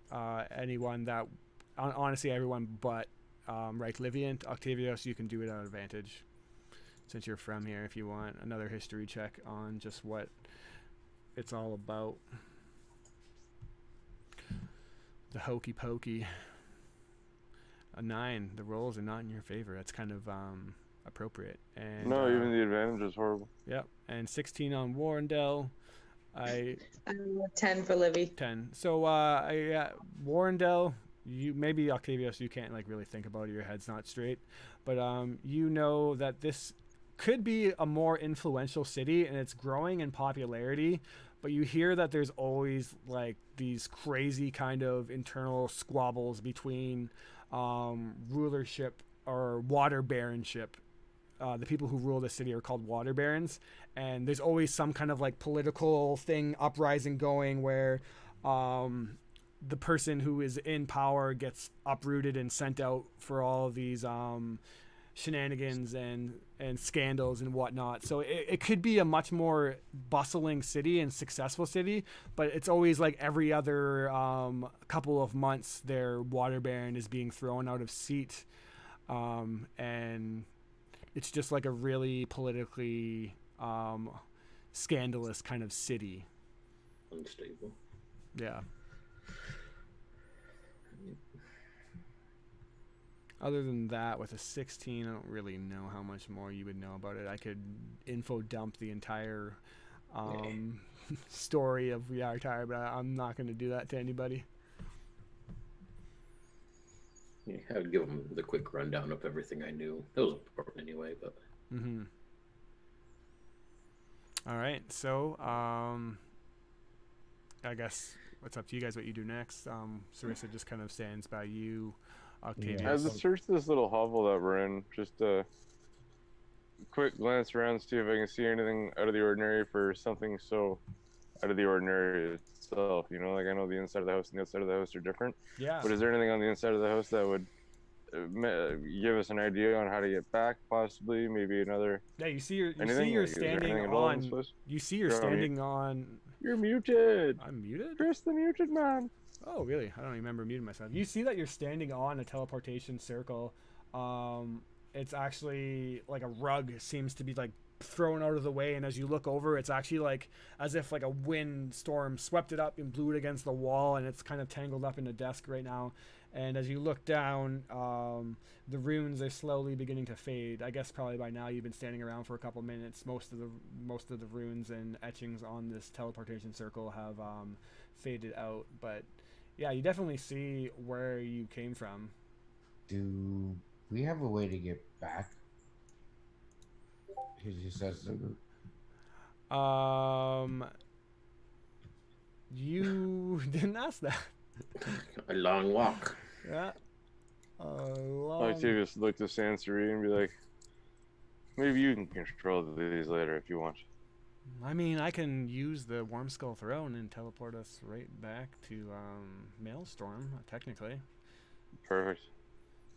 Anyone that, honestly, everyone but right, Livian, Octavius, you can do it at advantage since you're from here. If you want another history check on just what it's all about, the hokey pokey. A 9. The rolls are not in your favor. That's kind of appropriate. And
No, even the advantage is horrible.
Yep. And 16 on Warrendale. I
10 for Livy.
10. So Warrendale, you maybe Octavius, you can't like really think about it. Your head's not straight, but you know that this could be a more influential city, and it's growing in popularity. But you hear that there's always like these crazy kind of internal squabbles between rulership or water baronship. The people who rule the city are called water barons, and there's always some kind of like political thing uprising going where the person who is in power gets uprooted and sent out for all of these shenanigans and scandals and whatnot. So it could be a much more bustling city and successful city, but it's always like every other couple of months their water baron is being thrown out of seat, and it's just like a really politically scandalous kind of city.
Unstable.
Yeah. Other than that, with a 16, I don't really know how much more you would know about it. I could info dump the entire story of Yartar, but I'm not going to do that to anybody.
Yeah, I would give them the quick rundown of everything I knew. That was important anyway, but.
Mm-hmm. All right, so I guess it's up to you guys what you do next. Sarissa just kind of stands by you. Octavius.
As I search this little hovel that we're in, just a quick glance around, see if I can see anything out of the ordinary for something so out of the ordinary itself. You know, like I know the inside of the house and the outside of the house are different.
Yeah.
But is there anything on the inside of the house that would give us an idea on how to get back? Possibly, maybe another.
Yeah, you see you're
Like,
standing on. You see you're standing on.
You're muted.
I'm muted?
Chris the muted man.
Oh, really? I don't remember muting myself. You see that you're standing on a teleportation circle. It's actually like a rug seems to be like thrown out of the way, and as you look over, it's actually like as if like a wind storm swept it up and blew it against the wall, and it's kind of tangled up in a desk right now. And as you look down, the runes are slowly beginning to fade. I guess probably by now you've been standing around for a couple minutes. Most of the runes and etchings on this teleportation circle have faded out, but yeah, you definitely see where you came from.
Do we have a way to get back? He says the group.
You didn't ask that.
A long walk.
Yeah.
Octavius look to Sansari and be like, maybe you can control these later if you want.
I mean, I can use the Warm Skull Throne and teleport us right back to Maelstrom, technically.
Perfect.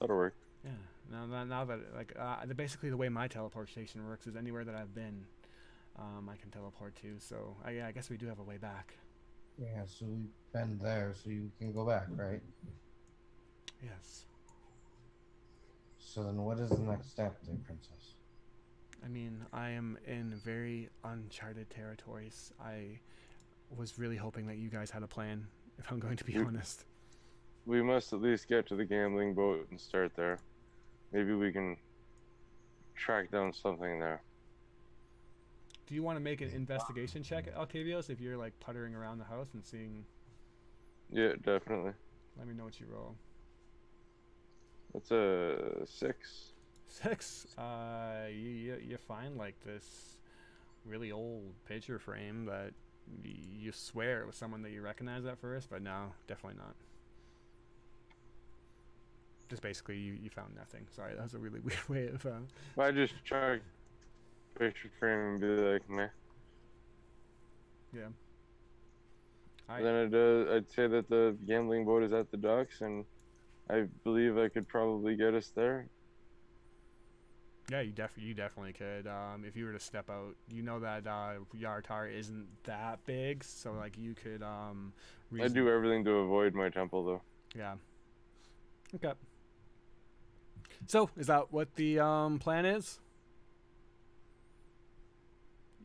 That'll work.
Yeah. Now that like basically the way my teleportation works is anywhere that I've been, I can teleport to. So I guess we do have a way back.
Yeah, so we've been there, so you can go back, right?
Yes.
So then what is the next step there, Princess?
I mean, I am in very uncharted territories. I was really hoping that you guys had a plan, if I'm going to be honest.
We must at least get to the gambling boat and start there. Maybe we can track down something there.
Do you want to make an investigation check, Octavius, if you're like puttering around the house and seeing?
Yeah, definitely.
Let me know what you roll.
That's a 6.
6. You find like this really old picture frame that you swear it was someone that you recognize at first, but no, definitely not. Just basically you found nothing. Sorry, that was a really weird way of.
I just check picture frame and be like, meh.
Yeah.
Then I'd say that the gambling boat is at the docks, and I believe I could probably get us there.
Yeah, you definitely could. If you were to step out, you know that Yartar isn't that big, so like you could
I do everything to avoid my temple, though.
Yeah. Okay. So is that what the plan is?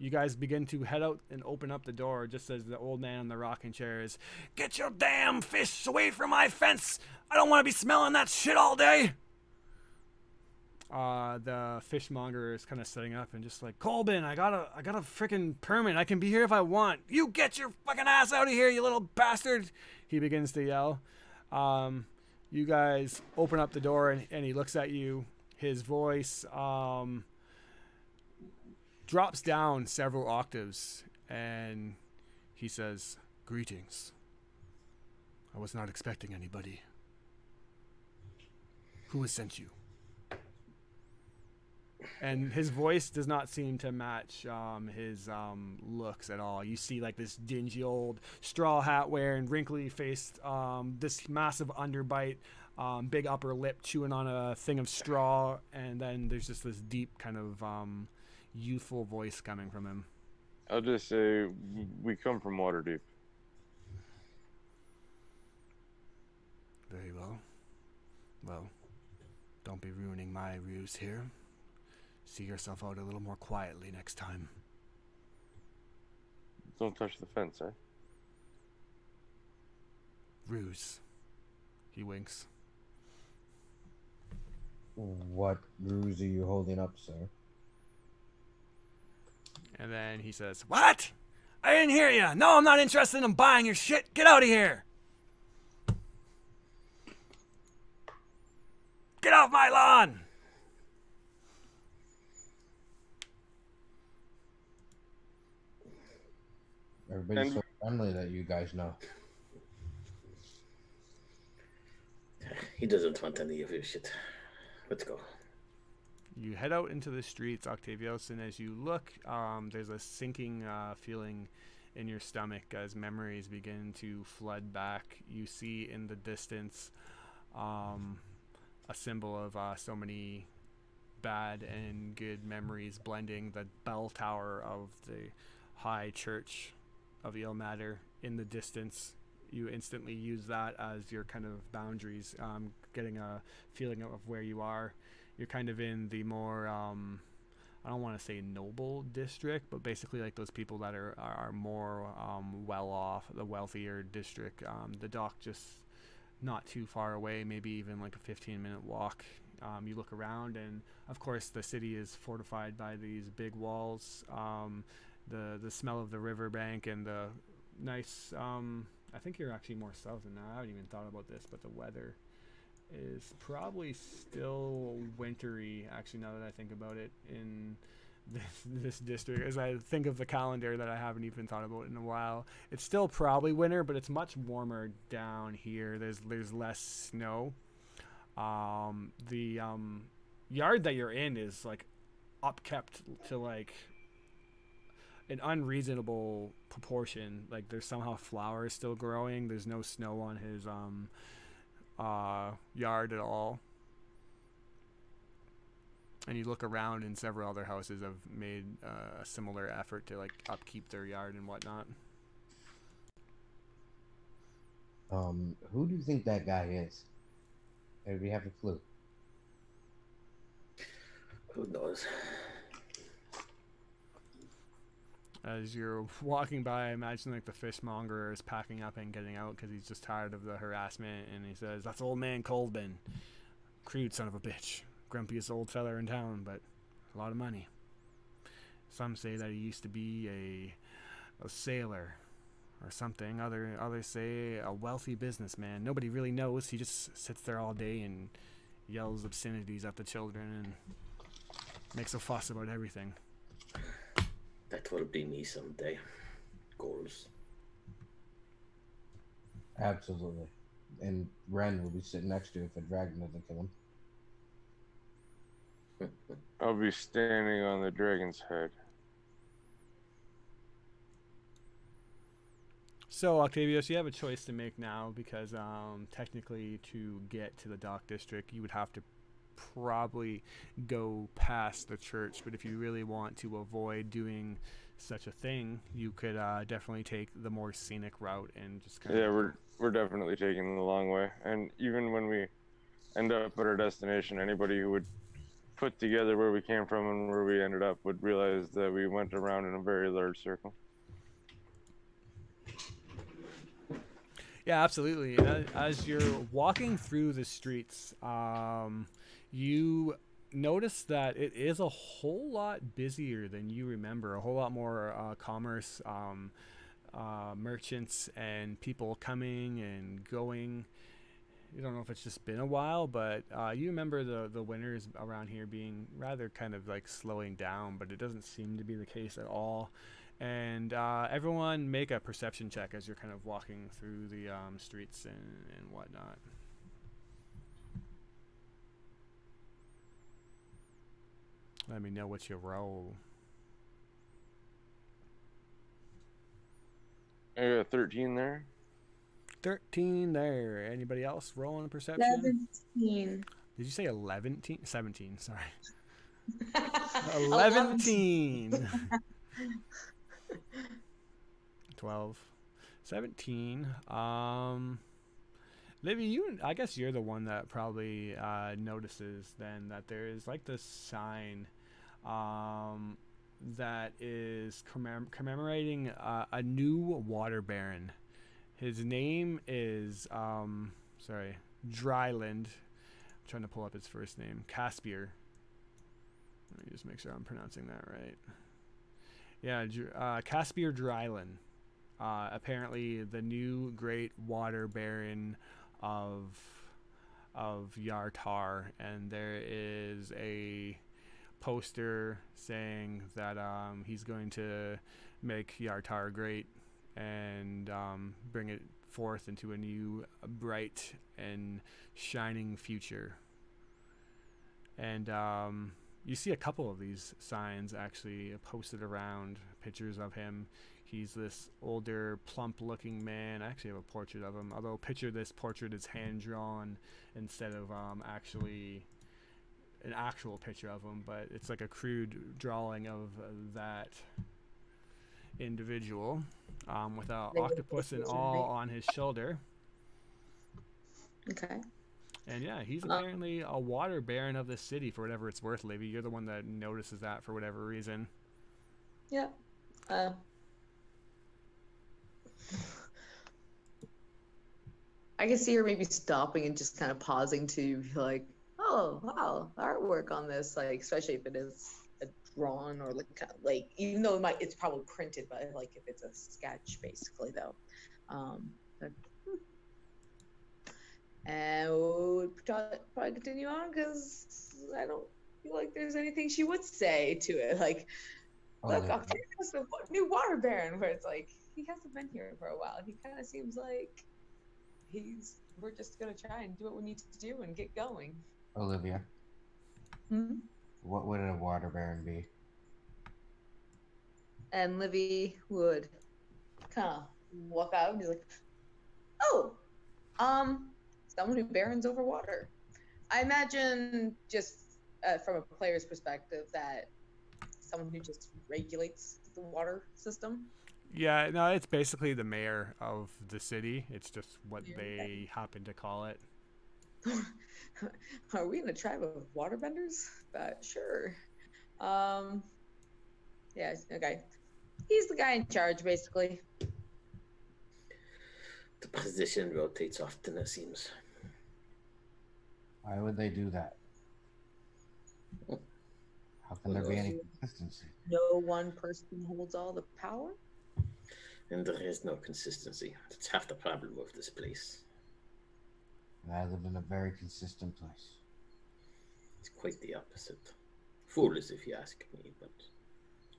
You guys begin to head out and open up the door just as the old man in the rocking chair is, "Get your damn fish away from my fence! I don't want to be smelling that shit all day!" The fishmonger is kind of setting up and just like, "Colbin, I got a freaking permit. I can be here if I want. You get your fucking ass out of here, you little bastard!" He begins to yell. You guys open up the door and he looks at you. His voice drops down several octaves and he says, "Greetings. I was not expecting anybody. Who has sent you?" And his voice does not seem to match his looks at all. You see like this dingy old straw hat wearing, wrinkly faced, this massive underbite, big upper lip chewing on a thing of straw, and then there's just this deep kind of youthful voice coming from him.
I'll just say we come from Waterdeep.
Very well. Well, don't be ruining my ruse here. See yourself out a little more quietly next time.
Don't touch the fence, eh?
Ruse. He winks.
What ruse are you holding up, sir?
And then he says, "What? I didn't hear you. No, I'm not interested in buying your shit. Get out of here. Get off my lawn."
Everybody's so friendly that you guys know.
He doesn't want any of your shit. Let's go.
You head out into the streets, Octavios, and as you look, there's a sinking feeling in your stomach as memories begin to flood back. You see in the distance a symbol of so many bad and good memories blending. The bell tower of the high church of Ilmater in the distance. You instantly use that as your kind of boundaries, getting a feeling of where you are. You're kind of in the more, I don't want to say noble district, but basically like those people that are more well off, the wealthier district. The dock just not too far away, maybe even like a 15-minute walk. You look around, and of course the city is fortified by these big walls. The smell of the riverbank and the nice, I think you're actually more south than that. I haven't even thought about this, but the weather is probably still wintry, actually, now that I think about it, in this district. As I think of the calendar that I haven't even thought about in a while, it's still probably winter, but it's much warmer down here. There's less snow. The yard that you're in is like upkept to like an unreasonable proportion. Like there's somehow flowers still growing. There's no snow on his yard at all. And you look around, and several other houses have made a similar effort to like upkeep their yard and whatnot.
Who do you think that guy is? Or do we have a clue?
Who knows?
As you're walking by, I imagine like the fishmonger is packing up and getting out because he's just tired of the harassment, and he says, "That's old man Colbin. Crude son of a bitch. Grumpiest old feller in town, but a lot of money. Some say that he used to be a sailor. or something. Others say a wealthy businessman. Nobody really knows. He just sits there all day and yells obscenities at the children and makes a fuss about everything.
That will be me someday. Goals.
Absolutely. And Ren will be sitting next to you if a dragon doesn't kill him.
I'll be standing on the dragon's head.
So, Octavius, you have a choice to make now because technically to get to the Dock District, you would have to probably go past the church. But if you really want to avoid doing such a thing, you could definitely take the more scenic route and just kind
Yeah, we're definitely taking the long way. And even when we end up at our destination, anybody who would put together where we came from and where we ended up would realize that we went around in a very large circle.
Yeah, absolutely. And as you're walking through the streets, you notice that it is a whole lot busier than you remember. A whole lot more commerce, merchants, and people coming and going. You don't know if it's just been a while, but you remember the winters around here being rather kind of like slowing down, but it doesn't seem to be the case at all. And everyone make a perception check as you're kind of walking through the streets and whatnot. Let me know what you roll.
I got 13 there.
13 there. Anybody else rolling a perception?
17.
Did you say 11? 17, sorry. 11. 12. 17. Livy, I guess you're the one that probably notices then that there is like this sign that is commemorating a new water baron. His name is Dryland. I'm trying to pull up his first name. Caspier. Let me just make sure I'm pronouncing that right. Yeah, Caspier Dryland. Apparently the new great water baron of Yartar, and there is a poster saying that he's going to make Yartar great and bring it forth into a new, bright and shining future. And you see a couple of these signs actually posted around, pictures of him. He's this older, plump-looking man. I actually have a portrait of him, although this portrait is hand-drawn instead of actually an actual picture of him, but it's like a crude drawing of that individual with an octopus and all on his shoulder.
Okay.
And yeah, he's apparently a water baron of the city for whatever it's worth, Livy. You're the one that notices that for whatever reason.
Yeah. I can see her maybe stopping and just kind of pausing to be like, oh, wow, artwork on this, like, especially if it is a drawn or like even though it's probably printed, but like if it's a sketch, basically, though. And we'll probably continue on because I don't feel like there's anything she would say to it. Like, look, Octavius, the new water baron, where it's like, he hasn't been here for a while. He kind of seems like we're just going to try and do what we need to do and get going.
Olivia. What would a water baron be?
And Livy would kind of walk out and be like, oh, someone who barons over water. I imagine just from a player's perspective that someone who just regulates the water system.
Yeah, no, it's basically the mayor of the city. It's just what they happen to call it.
Are we in a tribe of waterbenders? But sure. Yeah, okay. He's the guy in charge, basically.
The position rotates often, it seems.
Why would they do that? How can there be any consistency?
No one person holds all the power?
And there is no consistency. That's half the problem with this place.
And I live in a very consistent place.
It's quite the opposite. Foolish if you ask me, but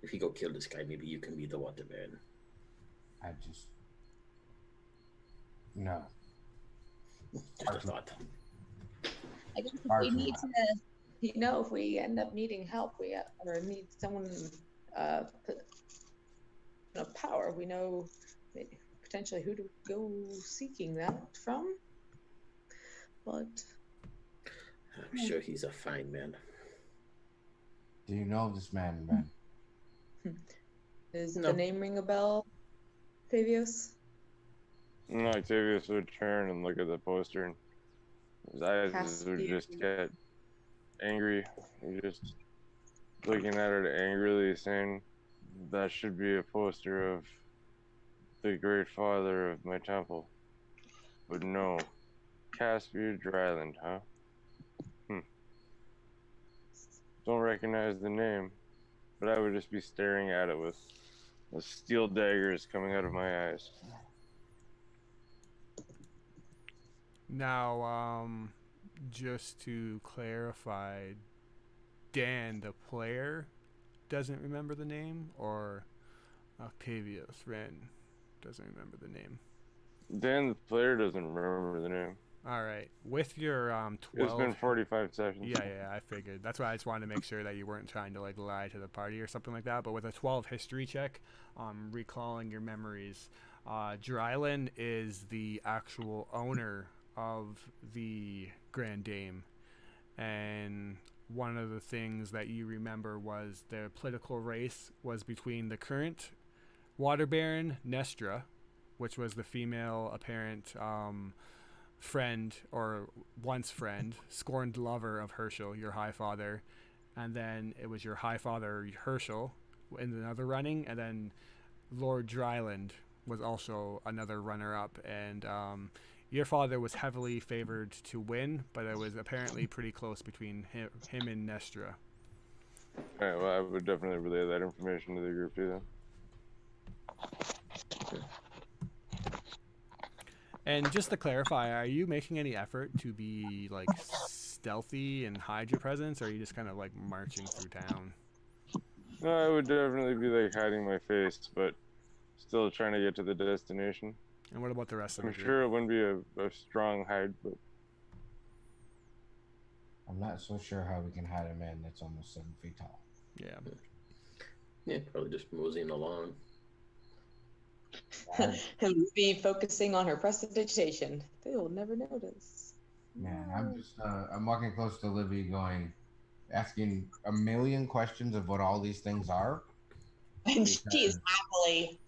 if you go kill this guy, maybe you can be the water baron.
I just no.
Just a thought.
I guess if we need to, if we end up needing help, or need someone of power, we know potentially who to go seeking that from. But
I'm sure he's a fine man.
Do you know this man, Ben?
Does
No.
the name ring a bell, Pavios?
No, Octavius would turn and look at the poster, and his eyes would just get angry. He's just looking at it angrily, saying, "That should be a poster of the great father of my temple." But no, Caspian Dryland, huh? Don't recognize the name, but I would just be staring at it with steel daggers coming out of my eyes.
Now, just to clarify, Dan, the player, doesn't remember the name, or Octavius Wren doesn't remember the name?
Dan, the player, doesn't remember the name.
All right. With your 12...
It's been 45 sessions.
Yeah, I figured. That's why I just wanted to make sure that you weren't trying to lie to the party or something like that. But with a 12 history check, recalling your memories, Dryland is the actual owner of the Grand Dame, and one of the things that you remember was the political race was between the current Water Baron Nestra, which was the female apparent friend, or once friend, scorned lover of Herschel, your High Father, and then it was your High Father Herschel in another running, and then Lord Dryland was also another runner-up, and your father was heavily favored to win, but it was apparently pretty close between him and Nestra.
Alright, well, I would definitely relay that information to the group too, then.
And just to clarify, are you making any effort to be stealthy and hide your presence, or are you just kind of marching through town?
No, I would definitely be hiding my face, but still trying to get to the destination.
And what about the rest of
I'm
the group?
sure it wouldn't be a strong hide, but
I'm not so sure how we can hide a man that's almost 7 feet tall.
Yeah.
Yeah, probably just moseying along.
And be focusing on her prestidigitation. They will never notice.
Man, I'm just I'm walking close to Livy, asking a million questions of what all these things are.
And she's happily.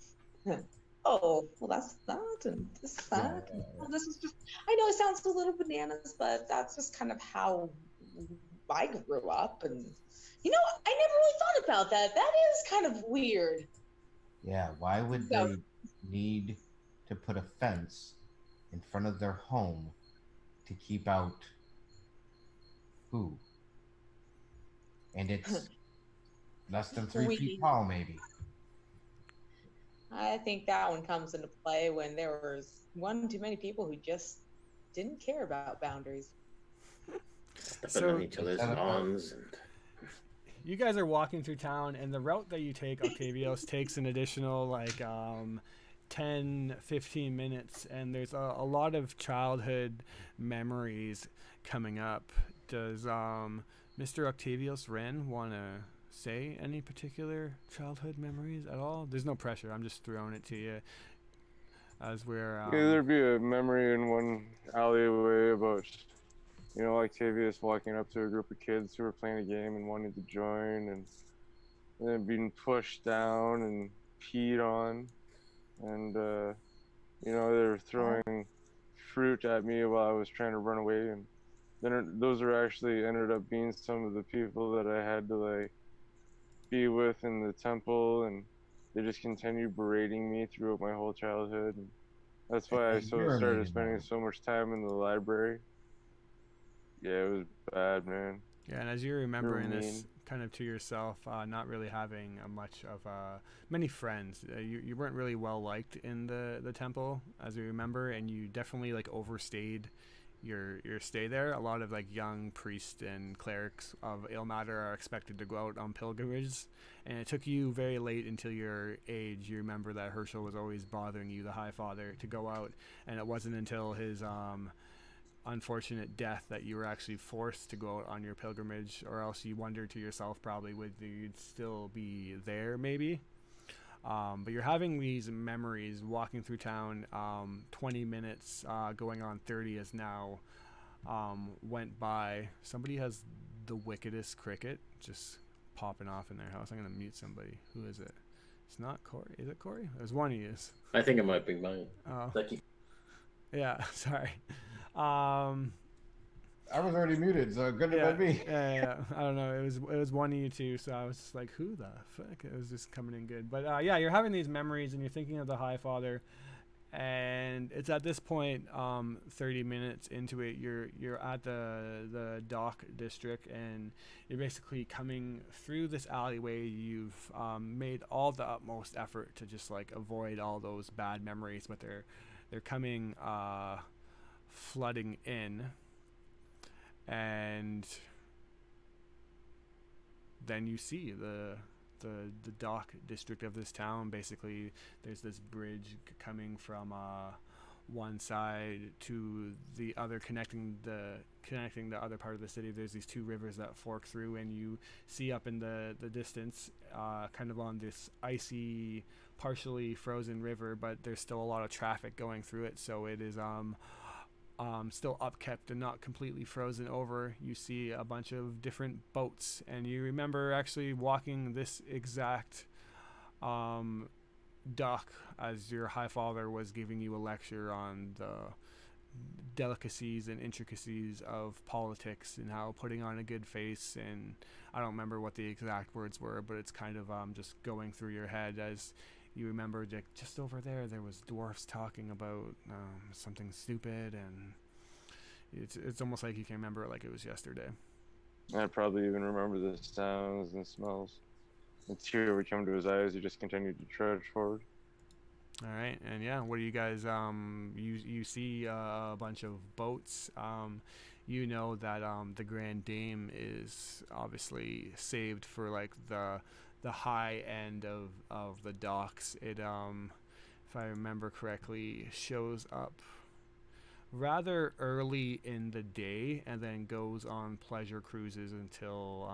Oh, well, that's that, and this is that.
Yeah.
Well, this is just. I know it sounds a little bananas, but that's just kind of how I grew up, and I never really thought about that. That is kind of weird.
Yeah, why would they need to put a fence in front of their home to keep out who? And it's less than 3 feet tall, maybe.
I think that one comes into play when there was one too many people who just didn't care about boundaries.
Stepping on each other's lawns and...
You guys are walking through town, and the route that you take, Octavios, takes an additional 10, 15 minutes, and there's a lot of childhood memories coming up. Does Mr. Octavios Wren want to say any particular childhood memories at all? There's no pressure. I'm just throwing it to you as we're...
yeah, there'd be a memory in one alleyway about... Octavius walking up to a group of kids who were playing a game and wanted to join, and then being pushed down and peed on, and they were throwing fruit at me while I was trying to run away, and then those are actually ended up being some of the people that I had to be with in the temple, and they just continued berating me throughout my whole childhood, and that's why I started spending so much time in the library. Yeah, it was bad, man.
Yeah, and as you're remembering
You're
this
mean.
kind of to yourself, not really having much of many friends, you weren't really well liked in the temple, as you remember, and you definitely like overstayed your stay there. A lot of like young priests and clerics of Ilmater are expected to go out on pilgrimages, and it took you very late until your age. You remember that Herschel was always bothering you, the High Father, to go out, and it wasn't until his unfortunate death that you were actually forced to go out on your pilgrimage, or else you wondered to yourself probably whether you'd still be there maybe. But you're having these memories walking through town. 20 minutes going on 30 is now went by. Somebody has the wickedest cricket just popping off in their house. I'm gonna mute somebody. Who is it? It's not Corey. Is it Corey? There's one of you.
I think it might be mine.
Oh,
Like,
yeah. Sorry.
I was already muted, so it couldn't
Yeah,
have been me.
yeah. I don't know. It was one of you two, so I was just like, who the fuck? It was just coming in good. But yeah, you're having these memories and you're thinking of the High Father, and it's at this point, 30 minutes into it, you're at the dock district, and you're basically coming through this alleyway. You've made all the utmost effort to just like avoid all those bad memories, but they're coming flooding in. And then you see the dock district of this town. Basically, there's this bridge coming from one side to the other, connecting the other part of the city. There's these two rivers that fork through, and you see up in the distance, kind of on this icy, partially frozen river, but there's still a lot of traffic going through it. So it is still upkept and not completely frozen over. You see a bunch of different boats, and you remember actually walking this exact dock as your High Father was giving you a lecture on the delicacies and intricacies of politics and how putting on a good face, and I don't remember what the exact words were, but it's kind of just going through your head as you remember that just over there was dwarfs talking about something stupid, and it's almost like you can remember it like it was yesterday.
I probably even remember the sounds and smells. A tear would come to his eyes. He just continued to trudge forward.
All right, and yeah, what do you guys you see a bunch of boats. You know that the Grand Dame is obviously saved for like the high end of the docks. It if I remember correctly, shows up rather early in the day and then goes on pleasure cruises until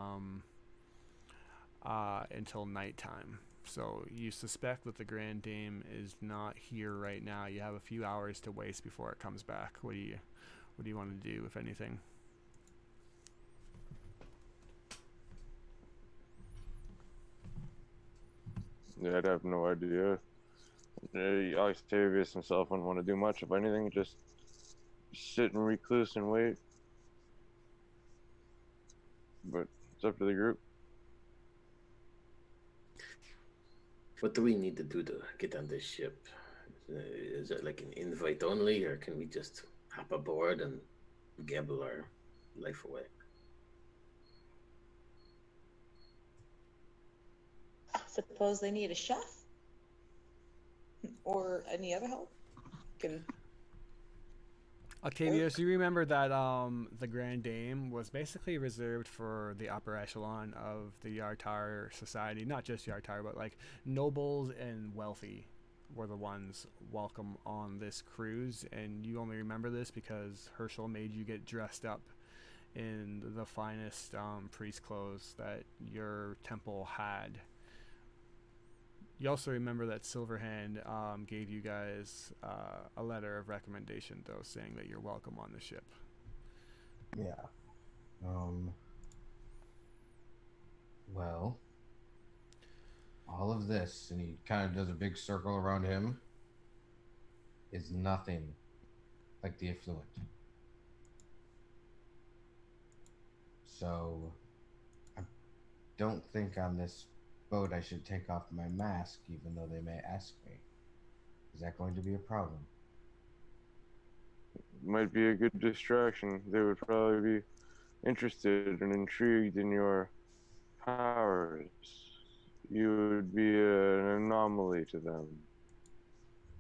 nighttime. So you suspect that the Grand Dame is not here right now. You have a few hours to waste before it comes back. What do you want to do, if anything?
Yeah, I'd have no idea. Octavius himself wouldn't want to do much of anything, just sit and recluse and wait. But it's up to the group.
what do we need to do to get on this ship? Is it like an invite only, or can we just hop aboard and gamble our life away?
Suppose they need a chef or any other help. Can
Octavius, you remember that the Grand Dame was basically reserved for the upper echelon of the Yartar society, not just Yartar, but like nobles and wealthy were the ones welcome on this cruise, and you only remember this because Herschel made you get dressed up in the finest priest clothes that your temple had. You also remember that Silverhand gave you guys a letter of recommendation, though, saying that you're welcome on the ship.
Yeah. Well, all of this, and he kind of does a big circle around him, is nothing like the affluent. So, I don't think on this boat I should take off my mask, even though they may ask me. Is that going to be a problem?
Might be a good distraction. They would probably be interested and intrigued in your powers, you would be an anomaly to them.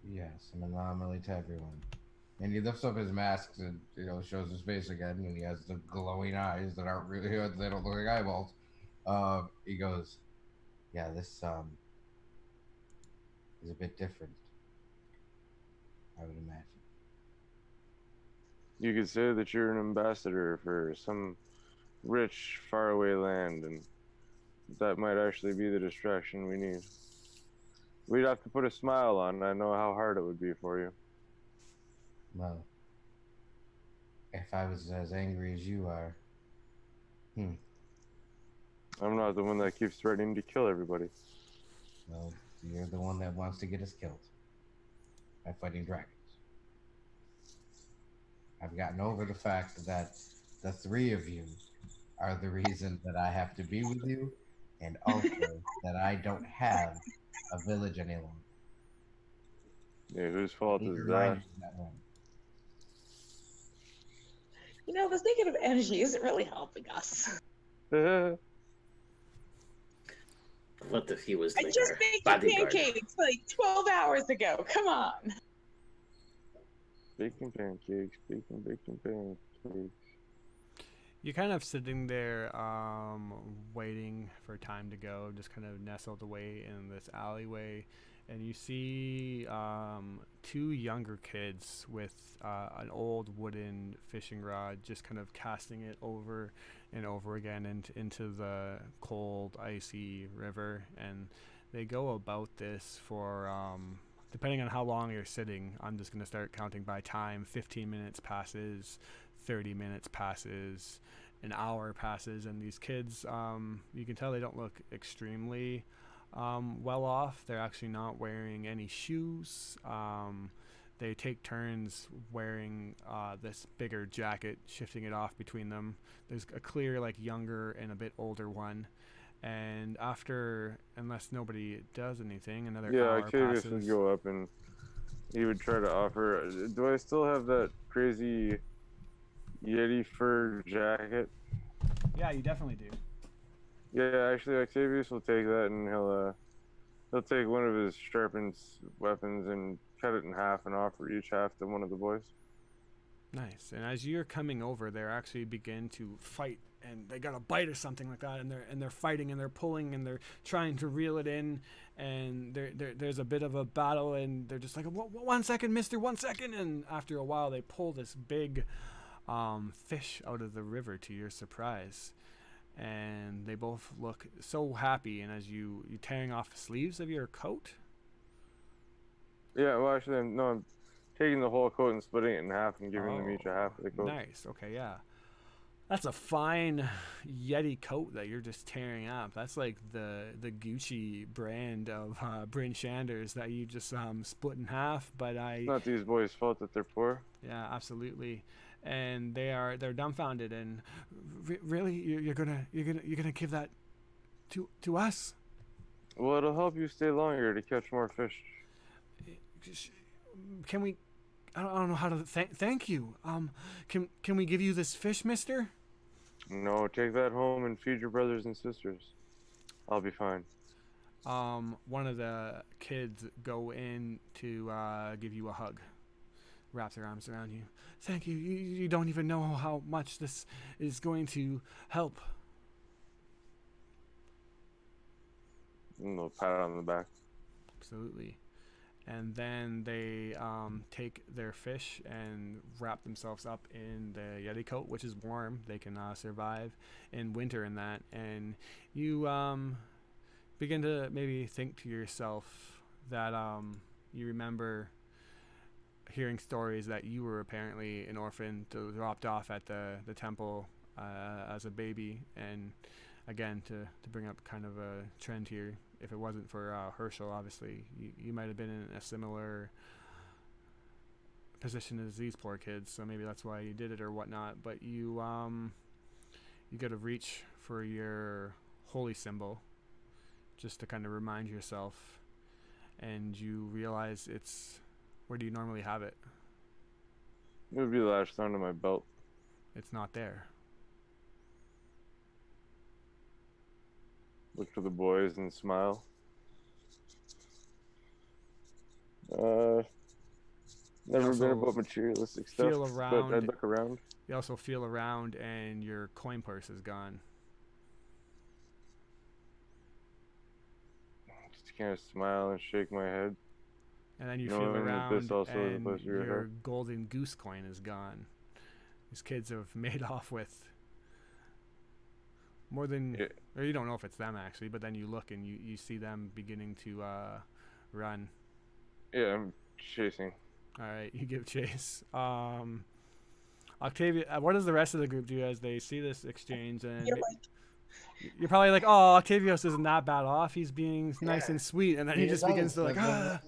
Yes, an anomaly to everyone. And he lifts up his mask and shows his face again, and he has the glowing eyes that aren't really they don't look like eyeballs. He goes, "Yeah, this is a bit different, I would imagine."
You could say that you're an ambassador for some rich, faraway land, and that might actually be the distraction we need. We'd have to put a smile on. I know how hard it would be for you.
Well, if I was as angry as you are,
I'm not the one that keeps threatening to kill everybody.
well, you're the one that wants to get us killed by fighting dragons. I've gotten over the fact that the three of you are the reason that I have to be with you, and also that I don't have a village any longer.
Yeah, whose fault is
Your
that?
mind is that one.
This negative energy isn't really helping us.
What if he was
I
like
just
our
baked
bodyguard?
pancakes like 12 hours ago. Come on.
Bacon pancakes, bacon pancakes.
You're kind of sitting there, waiting for time to go, just kind of nestled away in this alleyway, and you see two younger kids with an old wooden fishing rod, just kind of casting it over and over again into the cold, icy river. And they go about this for, depending on how long you're sitting, I'm just going to start counting by time. 15 minutes passes, 30 minutes passes, an hour passes, and these kids, you can tell they don't look extremely well off. They're actually not wearing any shoes. They take turns wearing this bigger jacket, shifting it off between them. There's a clear, younger and a bit older one. And after, unless nobody does anything, another hour
Octavius
passes.
would go up and he would try to offer. Do I still have that crazy Yeti fur jacket?
Yeah, you definitely do.
Yeah, actually, Octavius will take that, and he'll take one of his sharpened weapons and cut it in half and offer each half to one of the boys.
Nice. And as you're coming over, they actually begin to fight, and they got a bite or something like that, and they're fighting and they're pulling and they're trying to reel it in, and there's a bit of a battle, and they're just like, 1 second, mister, 1 second, and after a while they pull this big fish out of the river, to your surprise. And they both look so happy, and as you tearing off the sleeves of your coat.
Yeah, well, actually, I'm taking the whole coat and splitting it in half and giving them each a half of the coat.
Nice. Okay, yeah. That's a fine Yeti coat that you're just tearing up. That's like the Gucci brand of Bryn Shanders that you just split in half. But
It's not these boys' fault that they're poor.
Yeah, absolutely. And they're dumbfounded, and really, you're gonna give that to us?
Well, it'll help you stay longer to catch more fish.
Can we? I don't know how to thank you. Can we give you this fish, mister?
No, take that home and feed your brothers and sisters. I'll be fine.
One of the kids go in to give you a hug, wrap their arms around you. Thank you. You don't even know how much this is going to help.
And they'll pat it on the back.
Absolutely. And then they take their fish and wrap themselves up in the Yeti coat, which is warm. They can survive in winter in that. And you begin to maybe think to yourself that you remember hearing stories that you were apparently an orphan dropped off at the temple as a baby. And again, to bring up kind of a trend here, if it wasn't for Herschel, obviously, you might have been in a similar position as these poor kids, so maybe that's why you did it or whatnot. But you got to reach for your holy symbol just to kind of remind yourself, and you realize where do you normally have it?
It would be lashed onto my belt.
It's not there.
look to the boys and smile. Never been
also
about materialistic stuff,
feel
but
around.
I'd look around.
You also feel around, and your coin purse is gone.
Just kind of smile and shake my head.
And then you feel
Knowing that
around,
this also is a
and
place for your
your
heart.
golden goose coin is gone. These kids have made off with more than,
Yeah.
or you don't know if it's them actually, but then you look and you see them beginning to run.
Yeah, I'm chasing.
All right, you give chase. Octavia, what does the rest of the group do as they see this exchange? And you're probably like, oh, Octavius isn't that bad off. He's being nice and sweet. And then he just begins to like, ah.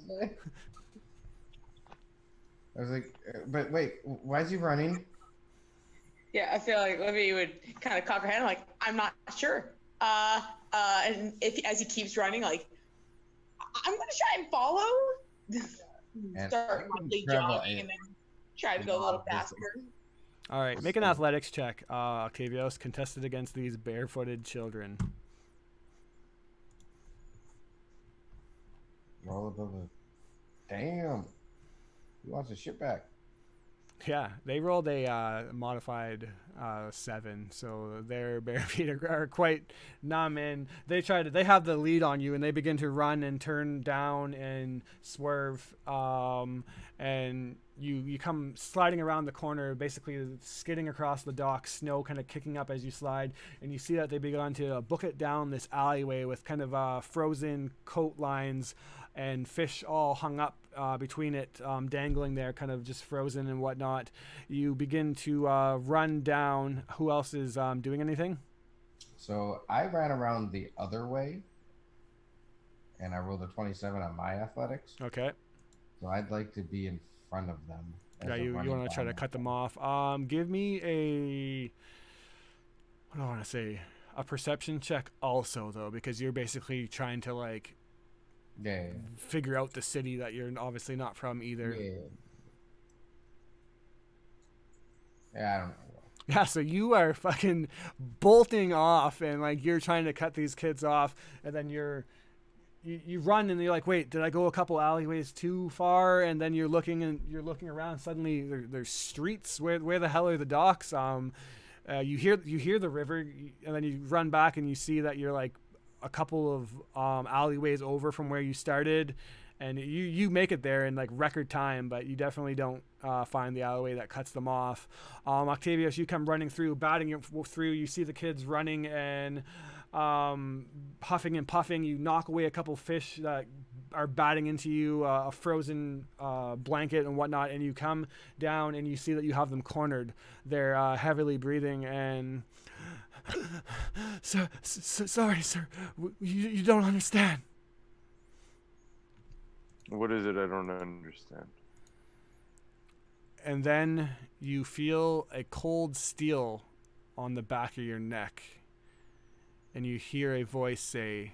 I was like, but wait, why is he running?
Yeah, I feel like Livy would kind of cock her head, like, I'm not sure. And as he keeps running, like, I'm gonna try and follow.
And
Start roughly jogging and then try to go a little faster.
All right, make an athletics check, Octavius, contested against these barefooted children.
Roll above a. Damn. He wants his shit back.
Yeah, they rolled a modified 7, so their bare feet are quite numb, and they have the lead on you, and they begin to run and turn down and swerve, and you come sliding around the corner, basically skidding across the dock, snow kind of kicking up as you slide, and you see that they begin to book it down this alleyway with kind of frozen coat lines and fish all hung up between it, dangling there, kind of just frozen and whatnot. You begin to run down. Who else is doing anything?
So I ran around the other way, and I rolled a 27 on my athletics.
Okay.
So I'd like to be in front of them.
Yeah, you want to try to cut them off. Give me a, what do I want to say? A perception check also, though, because you're basically trying to, like, figure out the city that you're obviously not from either.
Yeah, I don't know.
Yeah, so you are fucking bolting off, and like you're trying to cut these kids off, and then you run, and you're like, wait, did I go a couple alleyways too far? And then you're looking around. Suddenly there's streets. Where the hell are the docks? You hear the river, and then you run back, and you see that you're like a couple of alleyways over from where you started, and you make it there in like record time, but you definitely don't find the alleyway that cuts them off. Octavius, you come running through, batting through. You see the kids running and huffing and puffing. You knock away a couple fish that are batting into you, a frozen blanket and whatnot, and you come down and you see that you have them cornered. They're heavily breathing and sorry, sir. You don't understand.
What is it I don't understand?
And then you feel a cold steel on the back of your neck. And you hear a voice say,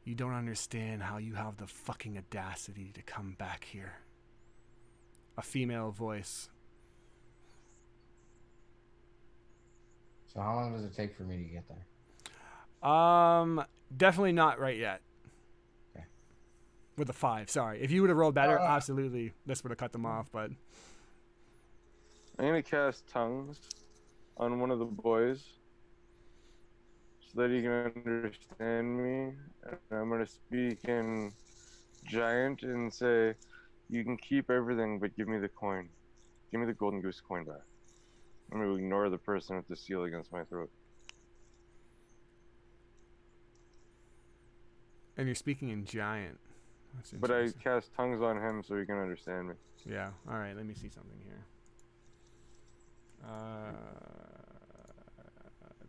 "You don't understand how you have the fucking audacity to come back here." A female voice.
So how long does it take for me to get there?
Definitely not right yet.
Okay.
With a 5, sorry. If you would have rolled better, absolutely, this would have cut them off, but...
I'm going to cast tongues on one of the boys so that he can understand me. And I'm going to speak in giant and say, you can keep everything, but give me the coin. Give me the golden goose coin back. I'm going to ignore the person with the seal against my throat.
And you're speaking in giant. That's
But I
interesting.
cast tongues on him so he can understand me.
Yeah, alright, let me see something here.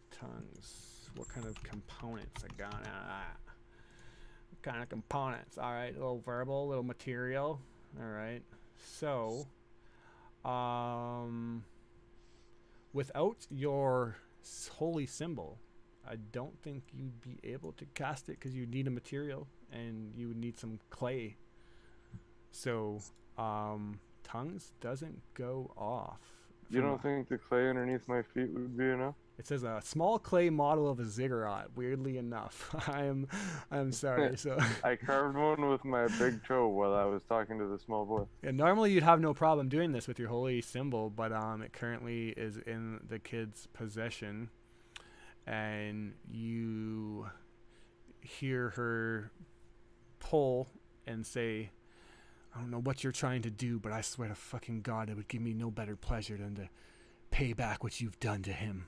Tongues. What kind of components are gonna... What kind of components? Alright, a little verbal, a little material. Alright, so... without your holy symbol, I don't think you'd be able to cast it because you need a material and you would need some clay. So, tongues doesn't go off.
You don't think the clay underneath my feet would be enough?
It says a small clay model of a ziggurat. Weirdly enough, I'm sorry. So
I carved one with my big toe while I was talking to the small boy.
yeah, normally you'd have no problem doing this with your holy symbol, but it currently is in the kid's possession, and you hear her pull and say, "I don't know what you're trying to do, but I swear to fucking God, it would give me no better pleasure than to pay back what you've done to him."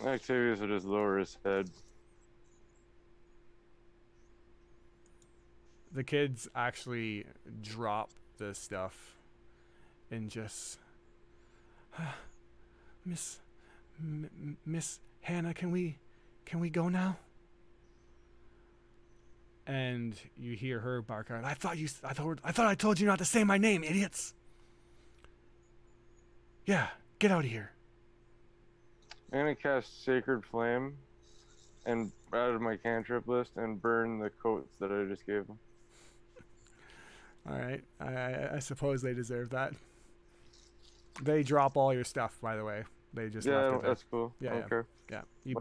Octavius will just lower his head.
The kids actually drop the stuff and just, Miss Hannah, can we go now? And you hear her bark out, I thought I told you not to say my name, idiots. Yeah, get out of here.
I'm gonna cast Sacred Flame and out of my cantrip list and burn the coats that I just gave them.
All right, I suppose they deserve that. They drop all your stuff, by the way. They just left it there.
That's cool.
Yeah,
Okay.
Yeah, you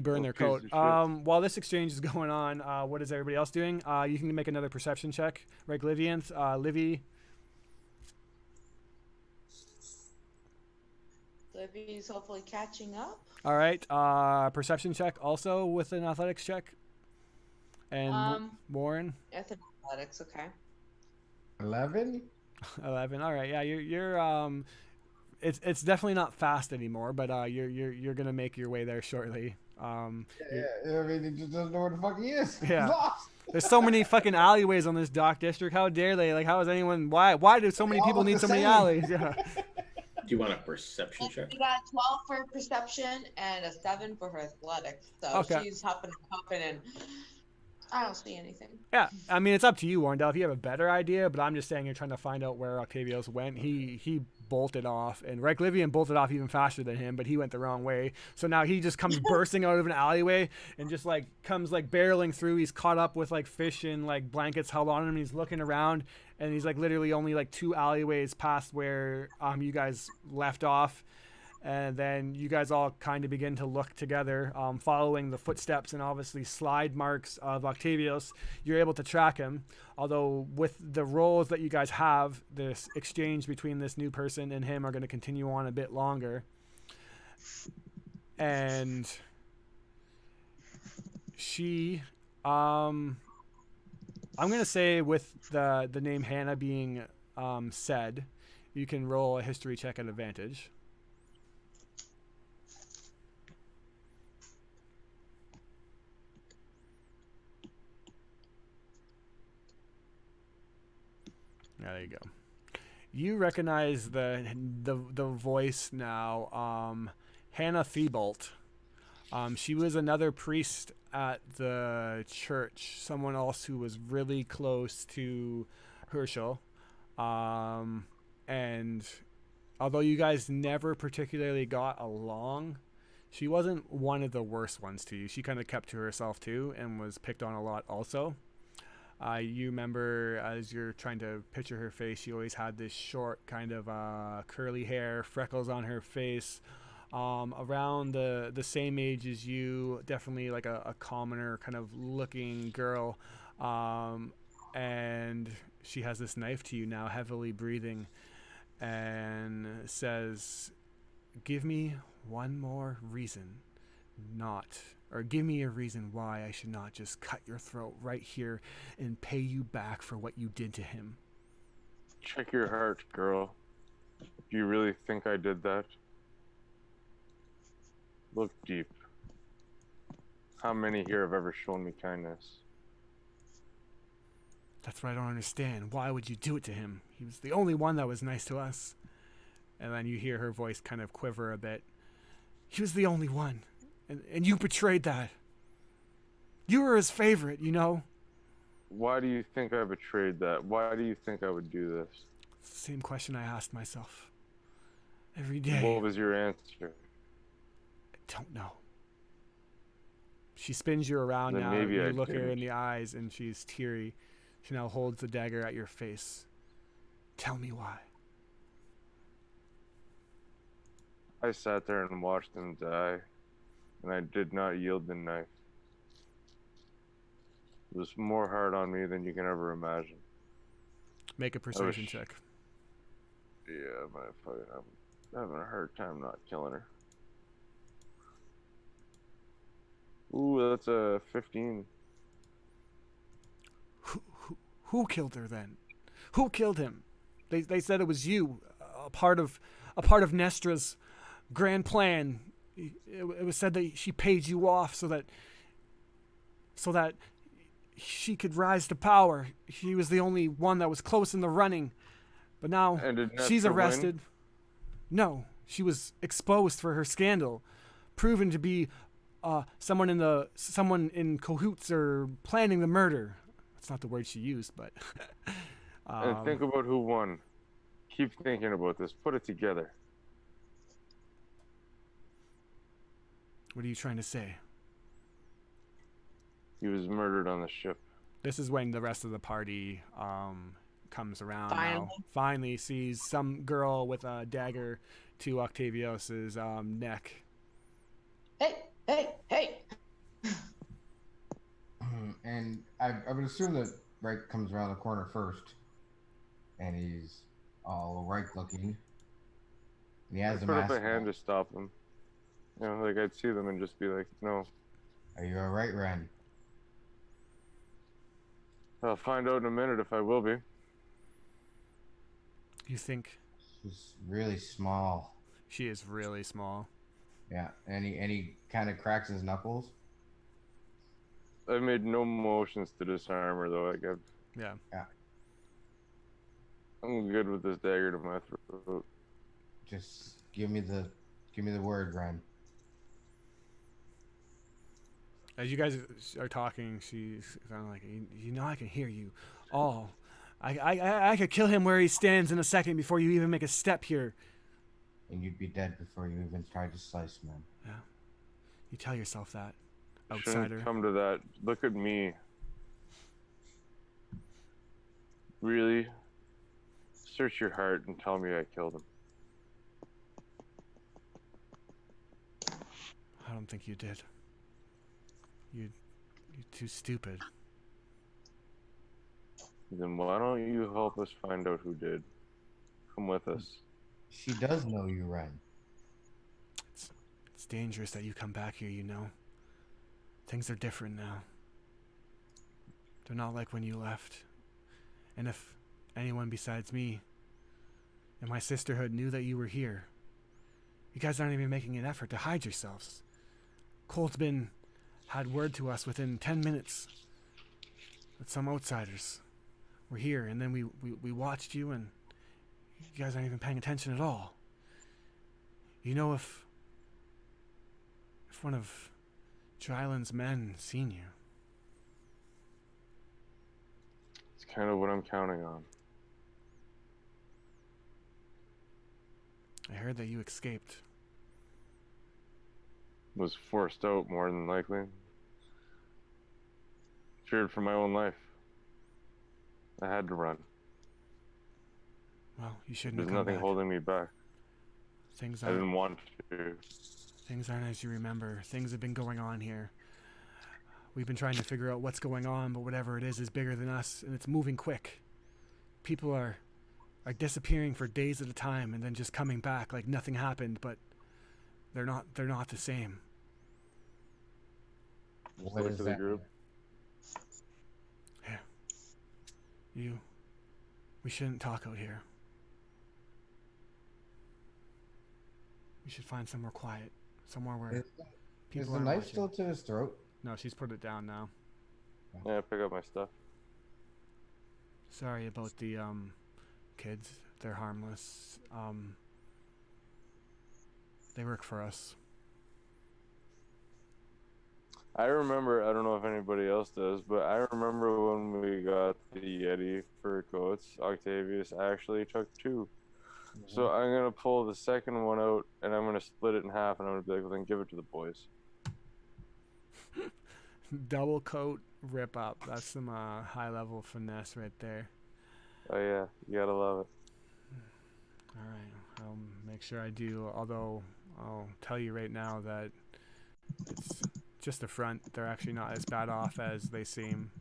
burn their coat. While this exchange is going on, what is everybody else doing? You can make another perception check, right, Livians? Livy.
Livy's hopefully catching up.
All right, perception check also with an athletics check. And Warren.
Athletics, okay.
11.
11. All right, yeah, you're it's definitely not fast anymore, but you're gonna make your way there shortly.
Yeah, I mean, he just doesn't know where the fuck he is.
Yeah.
He's lost.
There's so many fucking alleyways on this dock district. How dare they? Like, how is anyone? Why do so many people need so many alleyways? Yeah.
Do you want a perception check?
She got 12 for perception and a 7 for her athletics. So
Okay.
she's hopping and I don't see anything.
Yeah, I mean, it's up to you, Warndell, if you have a better idea, but I'm just saying you're trying to find out where Octavius went. He bolted off, and Reglivian bolted off even faster than him, but he went the wrong way. So now he just comes bursting out of an alleyway and just, like, comes, like, barreling through. He's caught up with, like, fish and, like, blankets held on him, and he's looking around, and he's, like, literally only, like, 2 alleyways past where you guys left off. And then you guys all kind of begin to look together, following the footsteps and obviously slide marks of Octavius. You're able to track him, although with the roles that you guys have, this exchange between this new person and him are going to continue on a bit longer. And she, I'm going to say with the name Hannah being said, you can roll a history check at advantage. There you go. You recognize the voice now. Hannah Thibault. She was another priest at the church. Someone else who was really close to Herschel. And although you guys never particularly got along, she wasn't one of the worst ones to you. She kind of kept to herself too and was picked on a lot also. You remember as you're trying to picture her face, she always had this short kind of curly hair, freckles on her face, around the same age as you, definitely like a commoner kind of looking girl. And she has this knife to you now, heavily breathing, and says, give me one more reason or give me a reason why I should not just cut your throat right here and pay you back for what you did to him.
Check your heart, girl. Do you really think I did that? Look deep. How many here have ever shown me kindness?
That's what I don't understand. Why would you do it to him? He was the only one that was nice to us. And then you hear her voice kind of quiver a bit. He was the only one. And you betrayed that. You were his favorite, you know?
Why do you think I betrayed that? Why do you think I would do this?
It's the same question I asked myself every day.
What was your answer?
I don't know. She spins you around
Then
now.
maybe
You
I
look her in
didn't.
the eyes and she's teary. She now holds the dagger at your face. Tell me why.
I sat there and watched him die, and I did not yield the knife. It was more hard on me than you can ever imagine.
Make a persuasion check.
Yeah, I'm having a hard time not killing her. Ooh, that's a 15.
Who killed her then? Who killed him? They said it was you, a part of Nestra's grand plan. It was said that she paid you off so that she could rise to power. She was the only one that was close in the running. But now she's arrested.
Win?
No, she was exposed for her scandal, proven to be someone in cahoots or planning the murder. That's not the word she used, but.
And think about who won. Keep thinking about this. Put it together.
What are you trying to say?
He was murdered on the ship.
This is when the rest of the party comes around now. Finally sees some girl with a dagger to Octavios's neck.
Hey!
And I would assume that Reich comes around the corner first, and he's all Reich looking. And he has a
put
mask
up a hand
on.
to stop them. You know, like I'd see them and just be like, no.
Are you all right, Ren?
I'll find out in a minute if I will be.
You think?
She's really small.
She is really small.
Yeah, and he kind of cracks his knuckles.
I made no motions to disarm her though.
Yeah.
I'm good with this dagger to my throat.
Just give me the word, Ren.
As you guys are talking, she's kind of like, you know, I can hear you all. I could kill him where he stands in a second before you even make a step here.
And you'd be dead before you even tried to slice, man.
Yeah. You tell yourself that,
Shouldn't
outsider.
come to that. Look at me. Really? Search your heart and tell me I killed him.
I don't think you did. You're too stupid.
Then why don't you help us find out who did? Come with us.
She does know you, Ren.
It's dangerous that you come back here, you know. Things are different now. They're not like when you left. And if anyone besides me and my sisterhood knew that you were here, you guys aren't even making an effort to hide yourselves. Colt's had word to us within 10 minutes that some outsiders were here, and then we watched you, and you guys aren't even paying attention at all. You know, if one of Dryland's men seen you.
It's kind of what I'm counting on.
I heard that you escaped.
Was forced out more than likely. Feared for my own life. I had to run.
Well, you shouldn't
There's
have come
nothing
back.
holding me back.
Things
I didn't want to.
Things aren't as you remember. Things have been going on here. We've been trying to figure out what's going on, but whatever it is bigger than us, and it's moving quick. People are disappearing for days at a time and then just coming back like nothing happened, but they're not the same.
What
Look
is
to the
that?
group.
We shouldn't talk out here. We should find somewhere quiet, somewhere where
Is
people
the
aren't
knife
watching.
still to his throat?
No, she's put it down now.
Yeah, pick up my stuff.
Sorry about the kids. They're harmless. They work for us.
I remember, I don't know if anybody else does, but I remember when we got the Yeti fur coats, Octavius actually took 2. So I'm going to pull the second one out and I'm going to split it in half and I'm going to be like, well, then give it to the boys.
Double coat rip up. That's some high level finesse right there.
Oh yeah, you gotta love it.
All right, I'll make sure I do. Although I'll tell you right now that it's just the front. They're actually not as bad off as they seem.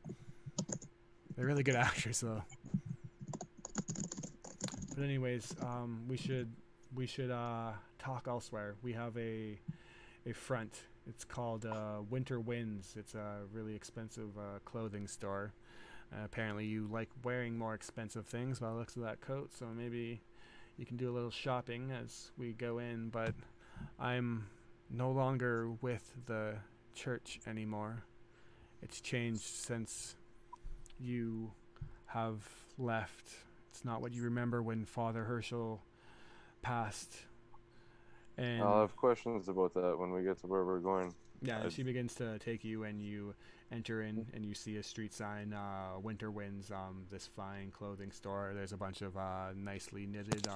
They're really good actors, though. But anyways, we should talk elsewhere. We have a front. It's called Winter Winds. It's a really expensive clothing store. Apparently, you like wearing more expensive things by the looks of that coat. So maybe you can do a little shopping as we go in. But I'm no longer with the church anymore. It's changed since you have left. It's not what you remember when Father Herschel passed. And
I'll have questions about that when we get to where we're going.
yeah, and she begins to take you, and you enter in, and you see a street sign, Winter Winds, this fine clothing store. There's a bunch of nicely knitted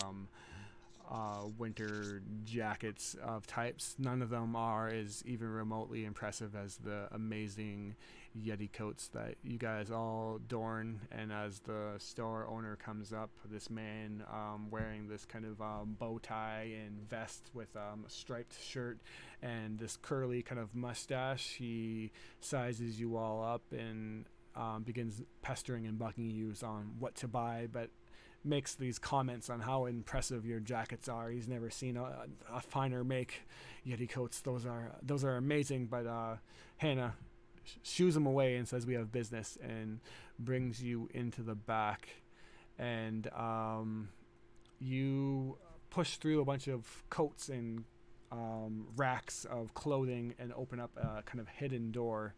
winter jackets of types. None of them are as even remotely impressive as the amazing Yeti coats that you guys all adorn. And as the store owner comes up, this man wearing this kind of bow tie and vest with a striped shirt and this curly kind of mustache, he sizes you all up and begins pestering and bugging you on what to buy, but makes these comments on how impressive your jackets are. He's never seen a finer make Yeti coats. Those are amazing. But Hannah shoos him away and says, "We have business," and brings you into the back. And you push through a bunch of coats and racks of clothing and open up a kind of hidden door.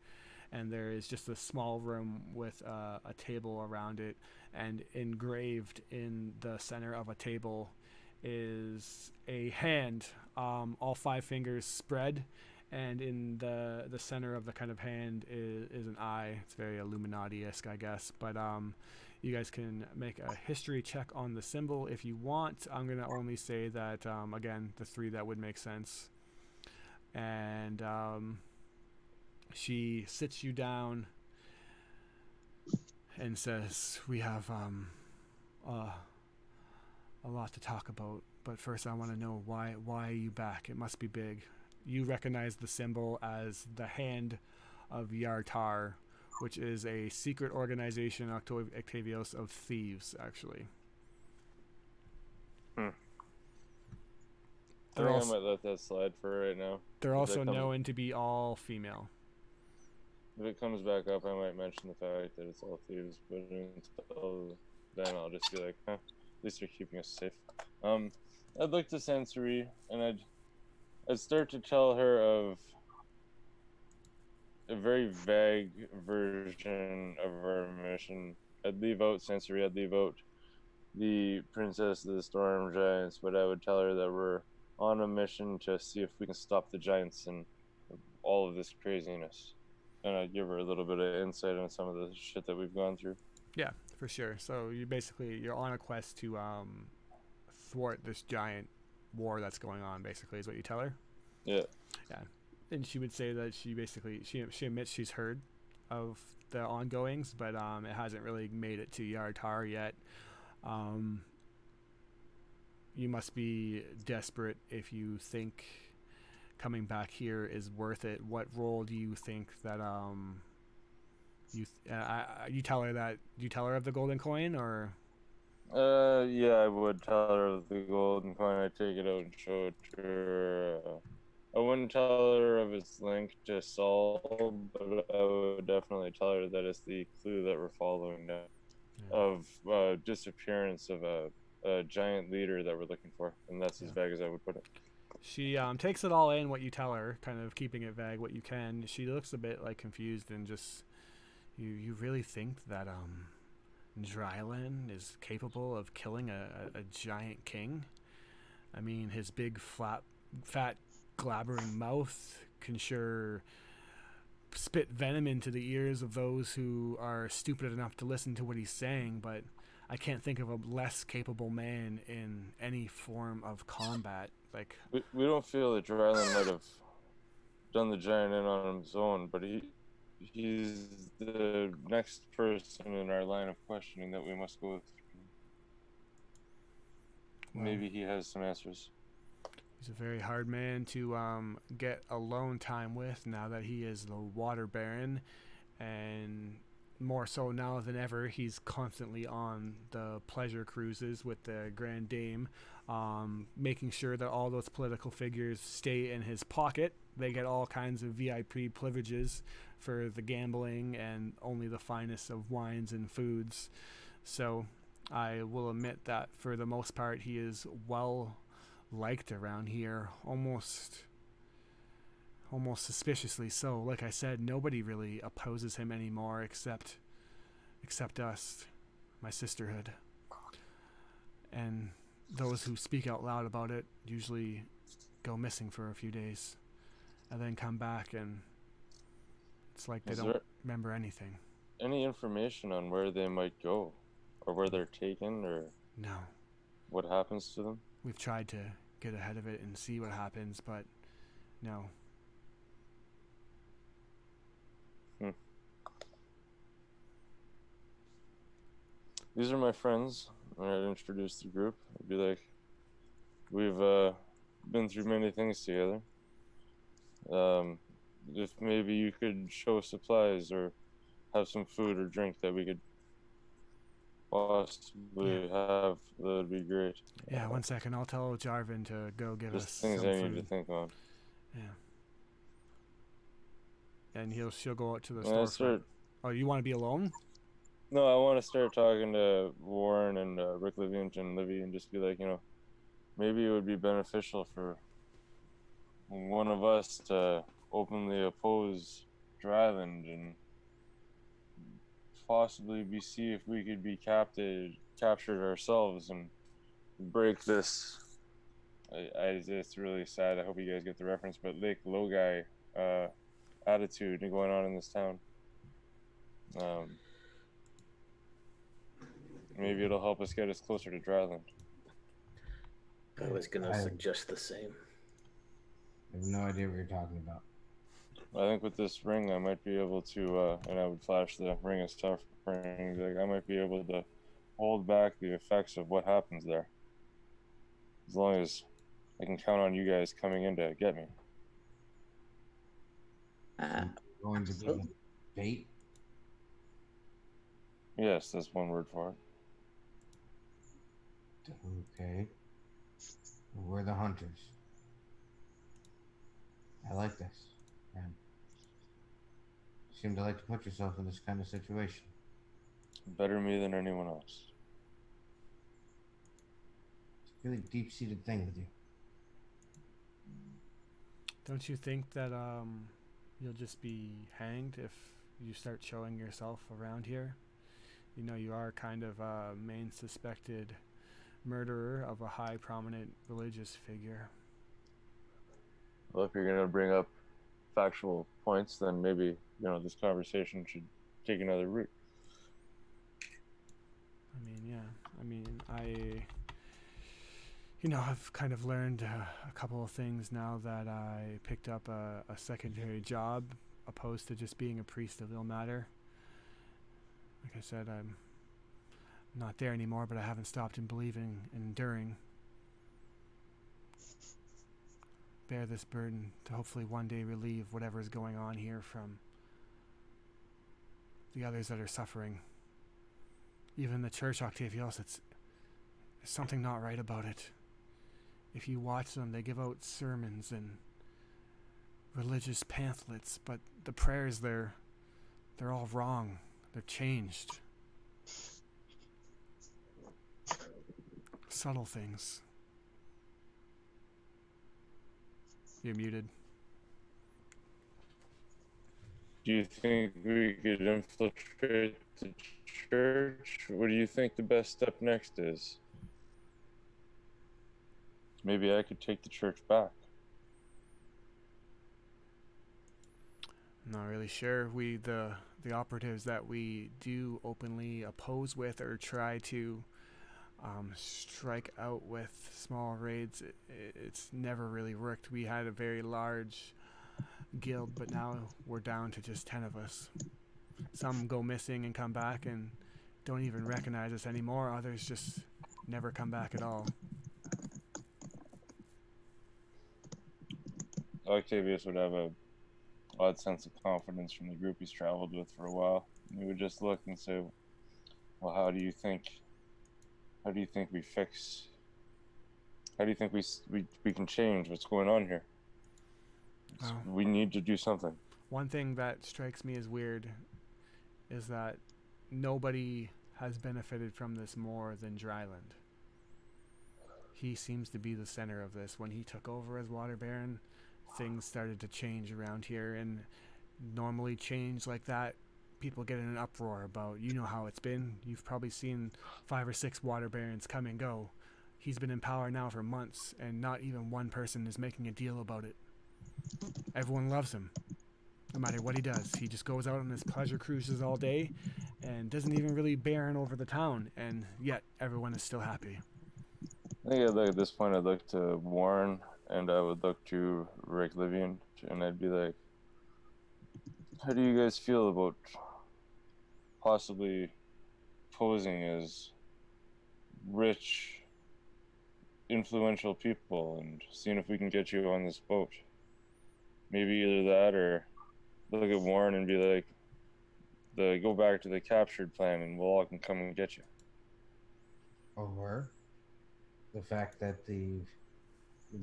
And there is just a small room with a table around it, and engraved in the center of a table is a hand, all 5 fingers spread, and in the center of the kind of hand is an eye. It's very Illuminati-esque, I guess, but you guys can make a history check on the symbol if you want. I'm going to only say that, again, the 3 that would make sense. And she sits you down and says, "We have a lot to talk about, but first I want to know why are you back? It must be big." You recognize the symbol as the Hand of Yartar, which is a secret organization, Octavios, of thieves, actually.
I think I might let that slide for right now.
They're also known to be all female.
If it comes back up, I might mention the fact that it's all thieves, but until then, I'll just be like, at least they're keeping us safe. I'd look to Sensory, and I'd start to tell her of a very vague version of our mission. I'd leave out Sensory, I'd leave out the Princess of the Storm Giants, but I would tell her that we're on a mission to see if we can stop the Giants and all of this craziness. And I'd give her a little bit of insight on some of the shit that we've gone through.
Yeah, for sure. So you're on a quest to thwart this giant war that's going on, basically, is what you tell her?
Yeah.
Yeah. And she would say that she admits she's heard of the ongoings, but it hasn't really made it to Yartar yet. You must be desperate if you think coming back here is worth it. What role do you think that you tell her that? Do you tell her of the golden coin, or?
Yeah, I would tell her of the golden coin. I'd take it out and show it to her. I wouldn't tell her of its link to Saul, but I would definitely tell her that it's the clue that we're following now, of disappearance of a giant leader that we're looking for, and that's as vague as I would put it.
She takes it all in, what you tell her, kind of keeping it vague what you can. She looks a bit like confused and just, you really think that Dryland is capable of killing a giant king? I mean, his big fat glabbering mouth can sure spit venom into the ears of those who are stupid enough to listen to what he's saying, but I can't think of a less capable man in any form of combat. Like,
we don't feel that Dryland might have done the giant in on his own, but he's the next person in our line of questioning that we must go through. maybe he has some answers.
He's a very hard man to get alone time with now that he is the water baron, and more so now than ever, he's constantly on the pleasure cruises with the Grand Dame, making sure that all those political figures stay in his pocket. They get all kinds of VIP privileges for the gambling and only the finest of wines and foods. So I will admit that for the most part, he is well liked around here, almost suspiciously so. Like I said, nobody really opposes him anymore except us, my sisterhood. And those who speak out loud about it usually go missing for a few days and then come back, and it's like they don't remember anything.
Any information on where they might go, or where they're taken, or
no,
what happens to them?
We've tried to get ahead of it and see what happens, but no.
These are my friends. I'd introduce the group. I'd be like, we've been through many things together. If maybe you could show supplies or have some food or drink that we could possibly have, that would be great.
Yeah, 1 second. I'll tell Jarvan to go give us
things
some
I
food.
need to think on.
Yeah. And she'll go out to the store. Oh, you want to be alone?
No, I want to start talking to Warren and Rick Livington and Livy and just be like, maybe it would be beneficial for one of us to openly oppose Dryland and possibly see if we could be captured ourselves and break this. It's really sad. I hope you guys get the reference, but Lake Logai attitude going on in this town. Maybe it'll help us get us closer to Dryland.
I was gonna suggest the same.
I have no idea what you're talking about.
I think with this ring, I might be able to, and I would flash the ring of suffering. Like, I might be able to hold back the effects of what happens there, as long as I can count on you guys coming in to get me.
Going to give a bait?
Yes, that's one word for it.
Okay. We're the hunters. I like this. And you seem to like to put yourself in this kind of situation.
Better me than anyone else.
It's a really deep-seated thing with you.
Don't you think that you'll just be hanged if you start showing yourself around here? You are kind of a main suspected murderer of a high prominent religious figure.
Well, if you're going to bring up factual points, then maybe, this conversation should take another route.
I've kind of learned a couple of things now that I picked up a secondary job opposed to just being a priest of Ilmater. Like I said, I'm not there anymore, but I haven't stopped in believing and enduring. Bear this burden to hopefully one day relieve whatever is going on here from the others that are suffering. Even the church, Octavius, there's something not right about it. If you watch them, they give out sermons and religious pamphlets, but the prayers, they're all wrong. They're changed. Subtle things. You're muted.
Do you think we could infiltrate the church? What do you think the best step next is? Maybe I could take the church back.
I'm not really sure. The operatives that we do openly oppose with or try to strike out with small raids, it's never really worked. We had a very large guild, but now we're down to just 10 of us. Some go missing and come back and don't even recognize us anymore. Others just never come back at all.
Octavius would have a odd sense of confidence from the group he's traveled with for a while. And he would just look and say, "Well, how do you think we fix? How do you think we can change what's going on here?
Wow.
We need to do something."
One thing that strikes me as weird is that nobody has benefited from this more than Dryland. He seems to be the center of this. When he took over as Water Baron, things started to change around here, and normally change like that, people get in an uproar about, you know how it's been. You've probably seen 5 or 6 Water Barons come and go. He's been in power now for months, and not even one person is making a deal about it. Everyone loves him. No matter what he does, he just goes out on his pleasure cruises all day and doesn't even really baron over the town, and yet everyone is still happy.
I think at this point I'd look to Warren and I would look to Rick Livian and I'd be like, how do you guys feel about possibly posing as rich, influential people and seeing if we can get you on this boat? Maybe either that or look at Warren and be like, go back to the captured plan and we'll all can come and get you.
Or the fact that the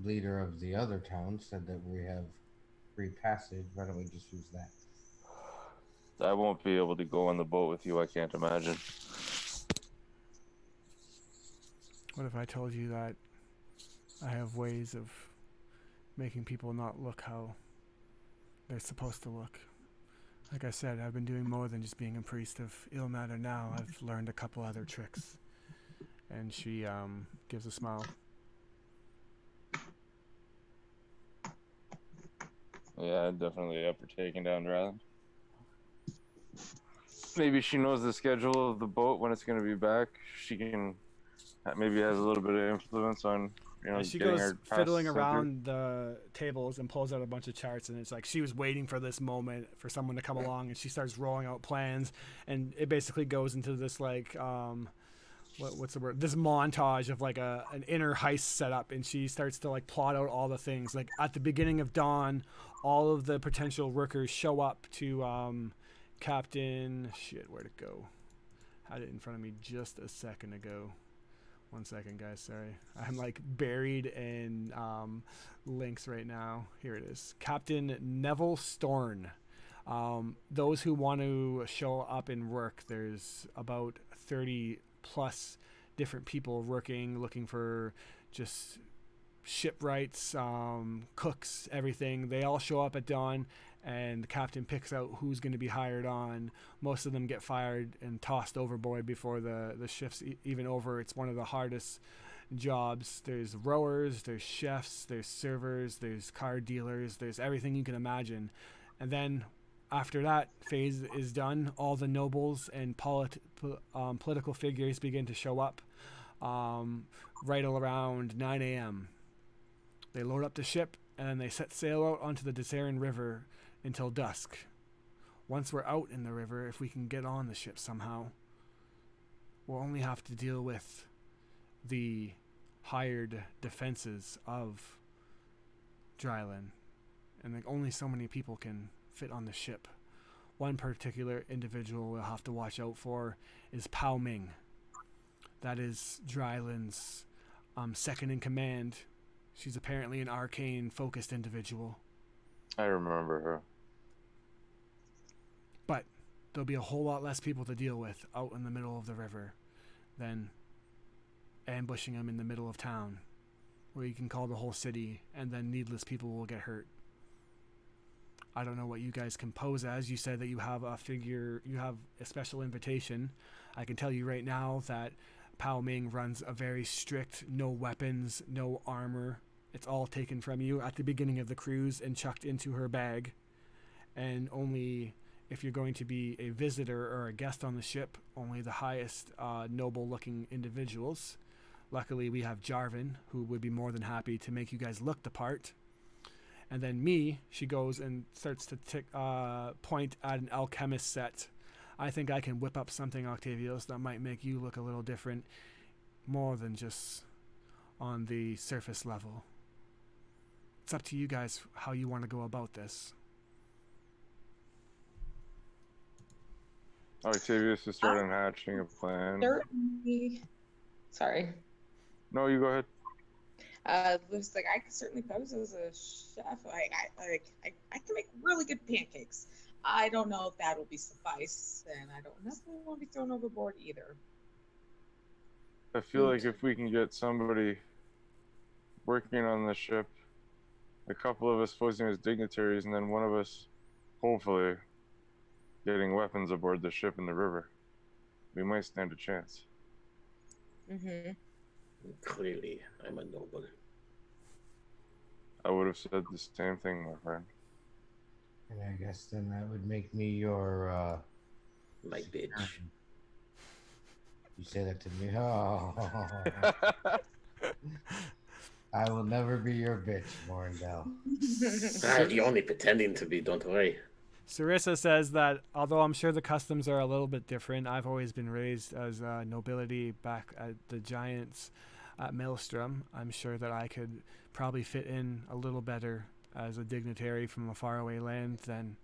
leader of the other town said that we have free passage, why don't we just use that?
I won't be able to go on the boat with you, I can't imagine.
What if I told you that I have ways of making people not look how they're supposed to look? Like I said, I've been doing more than just being a priest of Ilmater now. I've learned a couple other tricks. And she gives a smile.
Yeah, I'd definitely up for taking down Ryland. Maybe she knows the schedule of the boat when it's going to be back. She can maybe has a little bit of influence on,
she
getting
goes
her
fiddling
past
around the tables and pulls out a bunch of charts, and it's like she was waiting for this moment for someone to come along, and she starts rolling out plans, and it basically goes into this like what's the word? This montage of like an inner heist setup, and she starts to like plot out all the things. Like at the beginning of dawn, all of the potential workers show up to Captain. Where'd it go? Had it in front of me just a second ago. 1 second, guys. Sorry, I'm like buried in links right now. Here it is. Captain Neville Storn. Those who want to show up and work, there's about 30 plus different people working, looking for just shipwrights, cooks, everything. They all show up at dawn, and the captain picks out who's going to be hired on. Most of them get fired and tossed overboard before the shift's even over. It's one of the hardest jobs. There's rowers, there's chefs, there's servers, there's car dealers, there's everything you can imagine. And then after that phase is done, all the nobles and political figures begin to show up right around 9 a.m. They load up the ship, and then they set sail out onto the Desarin River until dusk. Once we're out in the river, if we can get on the ship somehow, we'll only have to deal with the hired defenses of Dryland, and like only so many people can fit on the ship. One particular individual we'll have to watch out for is Pao Ming. That is Dryland's second in command. She's apparently an arcane-focused individual.
I remember her.
But there'll be a whole lot less people to deal with out in the middle of the river than ambushing them in the middle of town, where you can call the whole city, and then needless people will get hurt. I don't know what you guys can pose as. You said that you have a special invitation. I can tell you right now that Pao Ming runs a very strict no weapons, no armor. It's all taken from you at the beginning of the cruise and chucked into her bag. And only if you're going to be a visitor or a guest on the ship, only the highest noble-looking individuals. Luckily, we have Jarvan, who would be more than happy to make you guys look the part. And then me, she goes and starts to point at an alchemist set. I think I can whip up something, Octavius, that might make you look a little different, more than just on the surface level. it's up to you guys how you want to go about this.
Octavius is starting hatching a plan.
Certainly. Sorry.
No, you go ahead.
Looks like I could certainly pose as a chef. I can make really good pancakes. I don't know if that will be suffice, and I don't necessarily want to be thrown overboard either.
I feel like if we can get somebody working on the ship, a couple of us posing as dignitaries, and then one of us, hopefully, getting weapons aboard the ship in the river, we might stand a chance.
Mm-hmm.
Clearly, I'm a noble.
I would have said the same thing, my friend.
And I guess then that would make me your
My bitch.
You say that to me. Oh. I will never be your bitch, Morndell.
You're only pretending to be, don't worry.
Sarissa says that although I'm sure the customs are a little bit different, I've always been raised as nobility back at the Giants at Maelstrom. I'm sure that I could probably fit in a little better as a dignitary from a faraway land than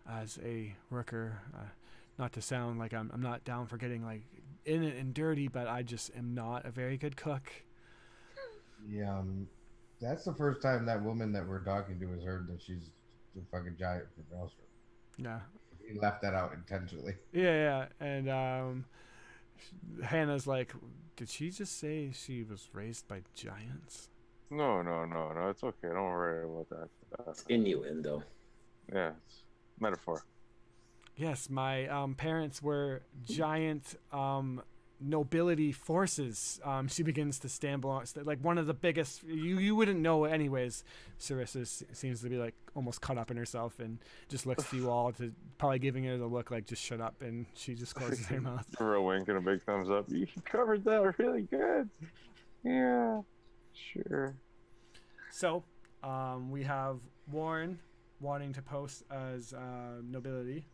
as a worker. Not to sound like I'm not down for getting like in it and dirty, but I just am not a very good cook.
Yeah, that's the first time that woman that we're talking to has heard that she's the fucking giant from Maelstrom.
Yeah.
He left that out intentionally.
Yeah. And Hannah's like, did she just say she was raised by giants?
No, it's okay. Don't worry about that.
It's innuendo.
Yeah, it's metaphor.
Yes, my parents were giant nobility forces. She begins to stumble on, like one of the biggest. You wouldn't know anyways. Sarissa seems to be like almost caught up in herself and just looks to you all, to probably giving her the look like just shut up, and she just closes her mouth.
Give her a wink and a big thumbs up. You covered that really good. Yeah, sure.
So, we have Warren wanting to post as nobility.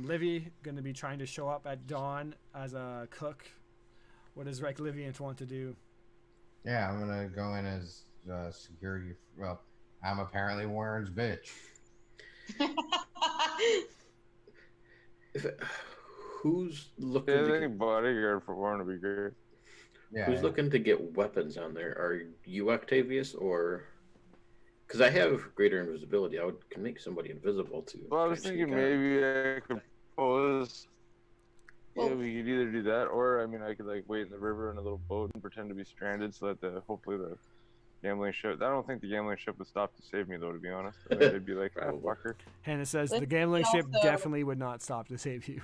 Livy going to be trying to show up at dawn as a cook. What does Livian want to do?
Yeah, I'm gonna go in as security. Well, I'm apparently Warren's bitch.
Who's looking
I
to
think bodyguard for Warren would be great.
Yeah.
Who's looking to get weapons on there? Are you Octavius, or because I have greater invisibility, can make somebody invisible too.
Well, I was thinking maybe I could pose. Yeah, we could either do that, or I mean, I could like wait in the river in a little boat and pretend to be stranded, so that hopefully the gambling ship. I don't think the gambling ship would stop to save me, though. To be honest, I think they'd be like, "Ah, fucker."
Hannah says the gambling ship definitely would not stop to save you.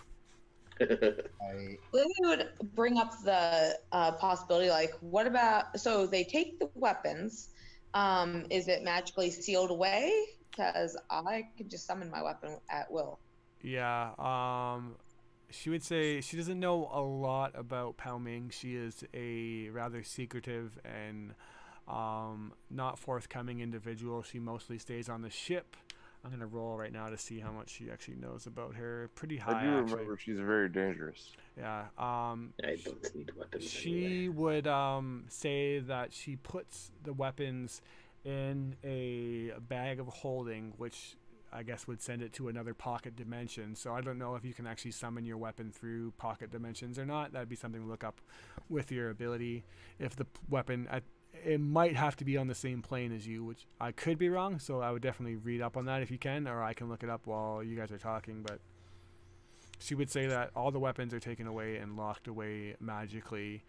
Lily would bring up the possibility, like, what about, so they take the weapons, is it magically sealed away? Because I could just summon my weapon at will.
Yeah, she would say she doesn't know a lot about Pao Ming. She is a rather secretive and not forthcoming individual. She mostly stays on the ship. I'm going to roll right now to see how much she actually knows about her. Pretty high,
I do remember she's very dangerous.
Yeah.
I don't need weapons.
She would say that she puts the weapons in a bag of holding, which I guess would send it to another pocket dimension. So I don't know if you can actually summon your weapon through pocket dimensions or not. That'd be something to look up with your ability. If the weapon... it might have to be on the same plane as you, which I could be wrong, so I would definitely read up on that if you can, or I can look it up while you guys are talking. But she would say that all the weapons are taken away and locked away magically.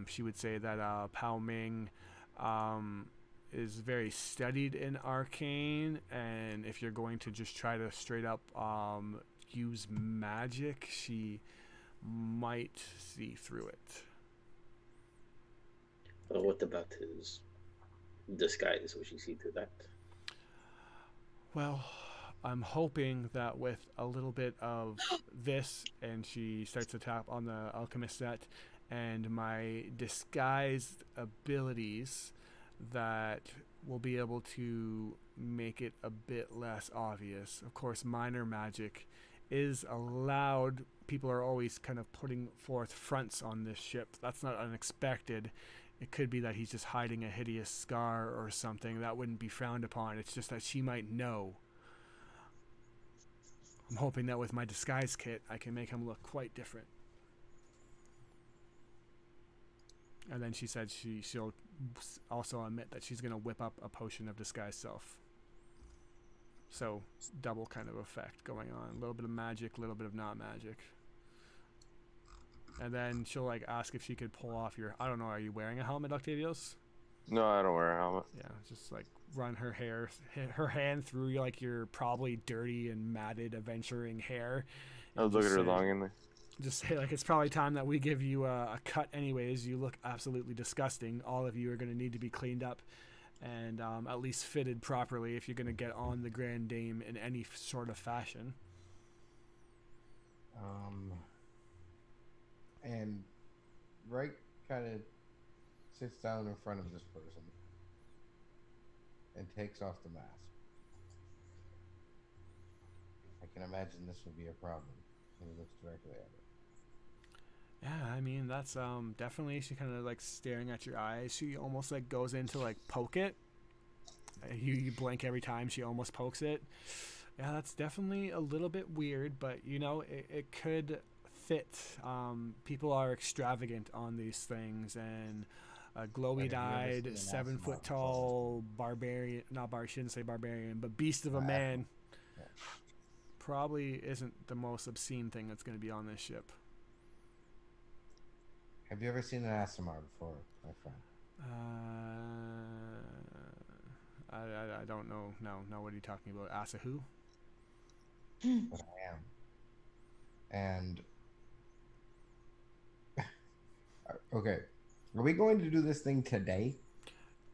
She would say that Pao Ming is very studied in arcane, and if you're going to just try to straight up use magic, she might see through it.
Well, what about his disguise? Will she see through that?
Well, I'm hoping that with a little bit of this, and she starts to tap on the alchemist set, and my disguised abilities, that we'll be able to make it a bit less obvious. Of course, minor magic is allowed. People are always kind of putting forth fronts on this ship. That's not unexpected. it could be that he's just hiding a hideous scar or something that wouldn't be frowned upon. It's just that she might know. I'm hoping that with my disguise kit, I can make him look quite different. And then she said she'll also admit that she's going to whip up a potion of disguise self. So double kind of effect going on. A little bit of magic, a little bit of not magic. And then she'll like ask if she could pull off your, I don't know, are you wearing a helmet, Octavios?
No, I don't wear a helmet.
Yeah, just like run her hand through like your probably dirty and matted adventuring hair.
I'll look at her longingly.
Just say like, it's probably time that we give you a cut anyways. You look absolutely disgusting. All of you are going to need to be cleaned up and at least fitted properly if you're going to get on the Grand Dame in any sort of fashion.
And Reich kind of sits down in front of this person and takes off the mask. I can imagine this would be a problem. And he looks directly at it.
Yeah, I mean, that's definitely, she kind of like staring at your eyes. She almost like goes in to like poke it. You blink every time she almost pokes it. Yeah, that's definitely a little bit weird, but you know, it could fit. People are extravagant on these things, and a glowy-eyed, 7-foot-tall barbarian, shouldn't say barbarian, but beast of a man probably isn't the most obscene thing that's going to be on this ship.
Have you ever seen an Asimar before, my friend?
I don't know. No, what are you talking about? Asahu?
But I am. And okay, are we going to do this thing today?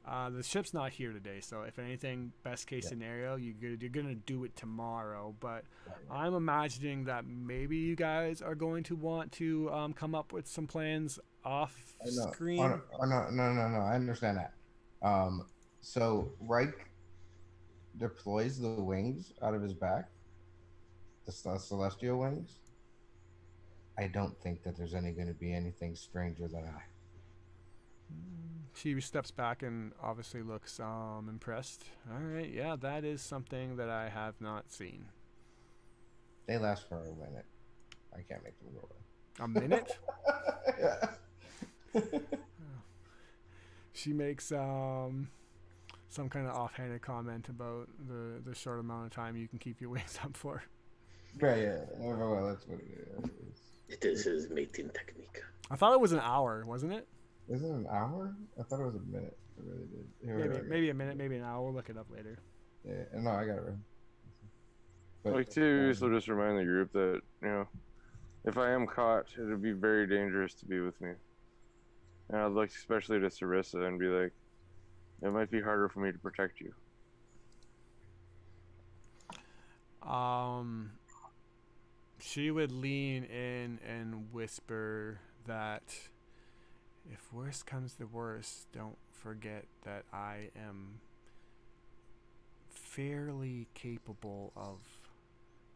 The ship's not here today, so if anything, best case scenario, you're gonna do it tomorrow. But I'm imagining that maybe you guys are going to want to come up with some plans off screen.
No. I understand that. So Reich deploys the wings out of his back, the celestial wings. I don't think that there's going to be anything stranger than I.
She steps back and obviously looks impressed. All right, yeah, that is something that I have not seen.
They last for a minute. I can't make them go away.
A minute?
Yeah.
She makes some kind of offhanded comment about the short amount of time you can keep your wings up for.
Right, yeah. Well, that's what it is.
It is his mating technique.
I thought it was an hour, wasn't it?
Is it an hour? I thought it was a minute. I really did.
Maybe a minute, maybe an hour. We'll look it up later.
Yeah, no, I got it right. But,
Like to just remind the group that, you know, if I am caught, it would be very dangerous to be with me. And I'd look especially to Sarissa and be like, it might be harder for me to protect you.
She would lean in and whisper that if worst comes to worst, don't forget that I am fairly capable of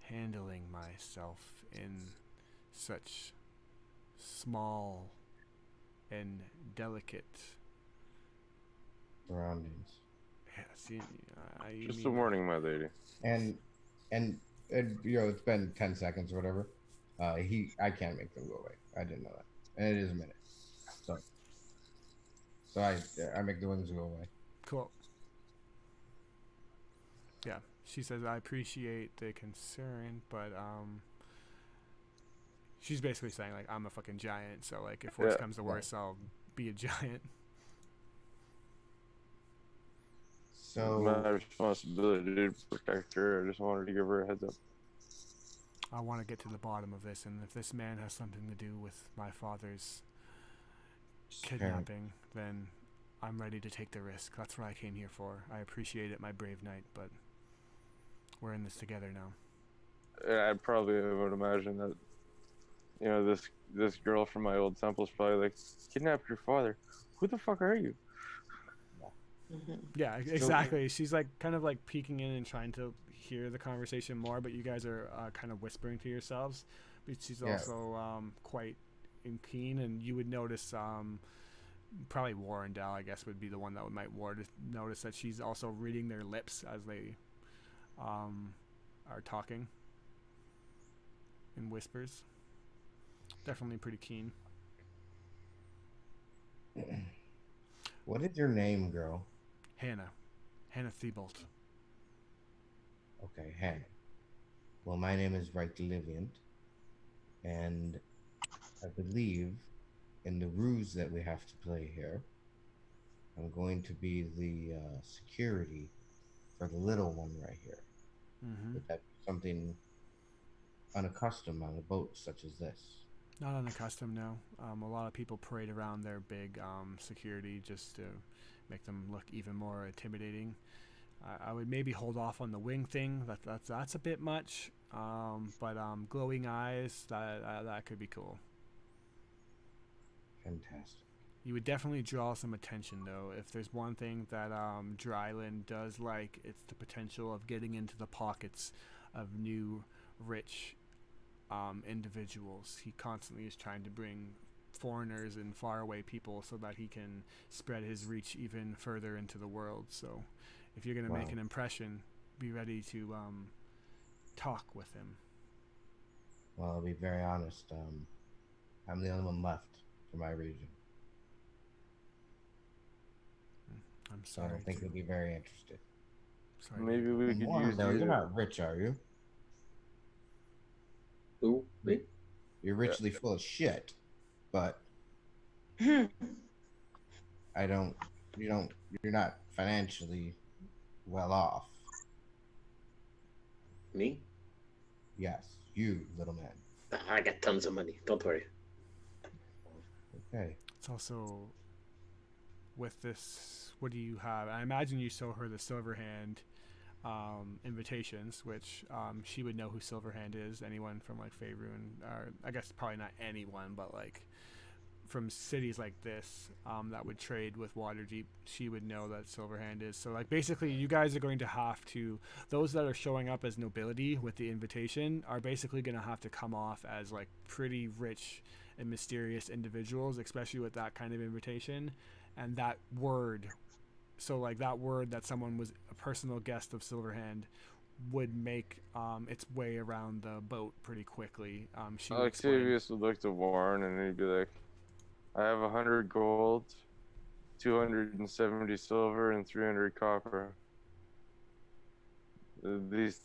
handling myself in such small and delicate
surroundings.
Yes,
Just a warning, my lady.
And you know, it's been 10 seconds or whatever. I can't make them go away. I didn't know that. And it is a minute. So I make the wings go away.
Cool. Yeah, she says, I appreciate the concern, but she's basically saying like, I'm a fucking giant, so like if worse comes to worse, I'll be a giant.
So
my responsibility to protect her. I just wanted to give her a heads up.
I want to get to the bottom of this, and if this man has something to do with my father's kidnapping, then I'm ready to take the risk. That's what I came here for. I appreciate it, my brave knight, but we're in this together now.
I probably would imagine that, you know, this girl from my old temple's probably like, kidnapped your father. Who the fuck are you?
Yeah, exactly. She's like kind of like peeking in and trying to hear the conversation more, but you guys are kind of whispering to yourselves. But she's also quite keen, and you would notice probably Warrendale, I guess, would be the one that might notice that she's also reading their lips as they are talking in whispers. Definitely pretty keen.
What is your name, girl?
Hannah Thibault.
Okay, Hannah. Well, my name is Right Liviant, and I believe in the ruse that we have to play here, I'm going to be the security for the little one right here.
Mm-hmm.
Would that be something unaccustomed on a boat such as this?
Not unaccustomed, no. A lot of people parade around their big security just to make them look even more intimidating. I would maybe hold off on the wing thing. That's a bit much. But glowing eyes, that could be cool.
Fantastic.
You would definitely draw some attention, though. If there's one thing that Dryland does like, it's the potential of getting into the pockets of new, rich individuals. He constantly is trying to bring foreigners and faraway people so that he can spread his reach even further into the world. So if you're going to make an impression, be ready to talk with him.
Well, I'll be very honest. I'm the only one left for my region.
I'm
So I
sorry.
don't think he'll be very interested.
Sorry.
Maybe we could use
No,
you.
you're not rich, are you?
Who? Me?
You're richly full of shit, but you're not financially well off.
Me?
Yes, you, little man.
I got tons of money. Don't worry.
Okay.
It's also with this. What do you have? I imagine you show her the Silverhand invitations, which she would know who Silverhand is. Anyone from like Faerun, or I guess probably not anyone, but like from cities like this that would trade with Waterdeep, she would know that Silverhand is. So like basically, you guys are going to have to. Those that are showing up as nobility with the invitation are basically going to have to come off as like pretty rich and mysterious individuals, especially with that kind of invitation. And that word, so like that word that someone was a personal guest of Silverhand would make its way around the boat pretty quickly.
Octavius would look to Warren and he'd be like, I have 100 gold, 270 silver, and 300 copper. This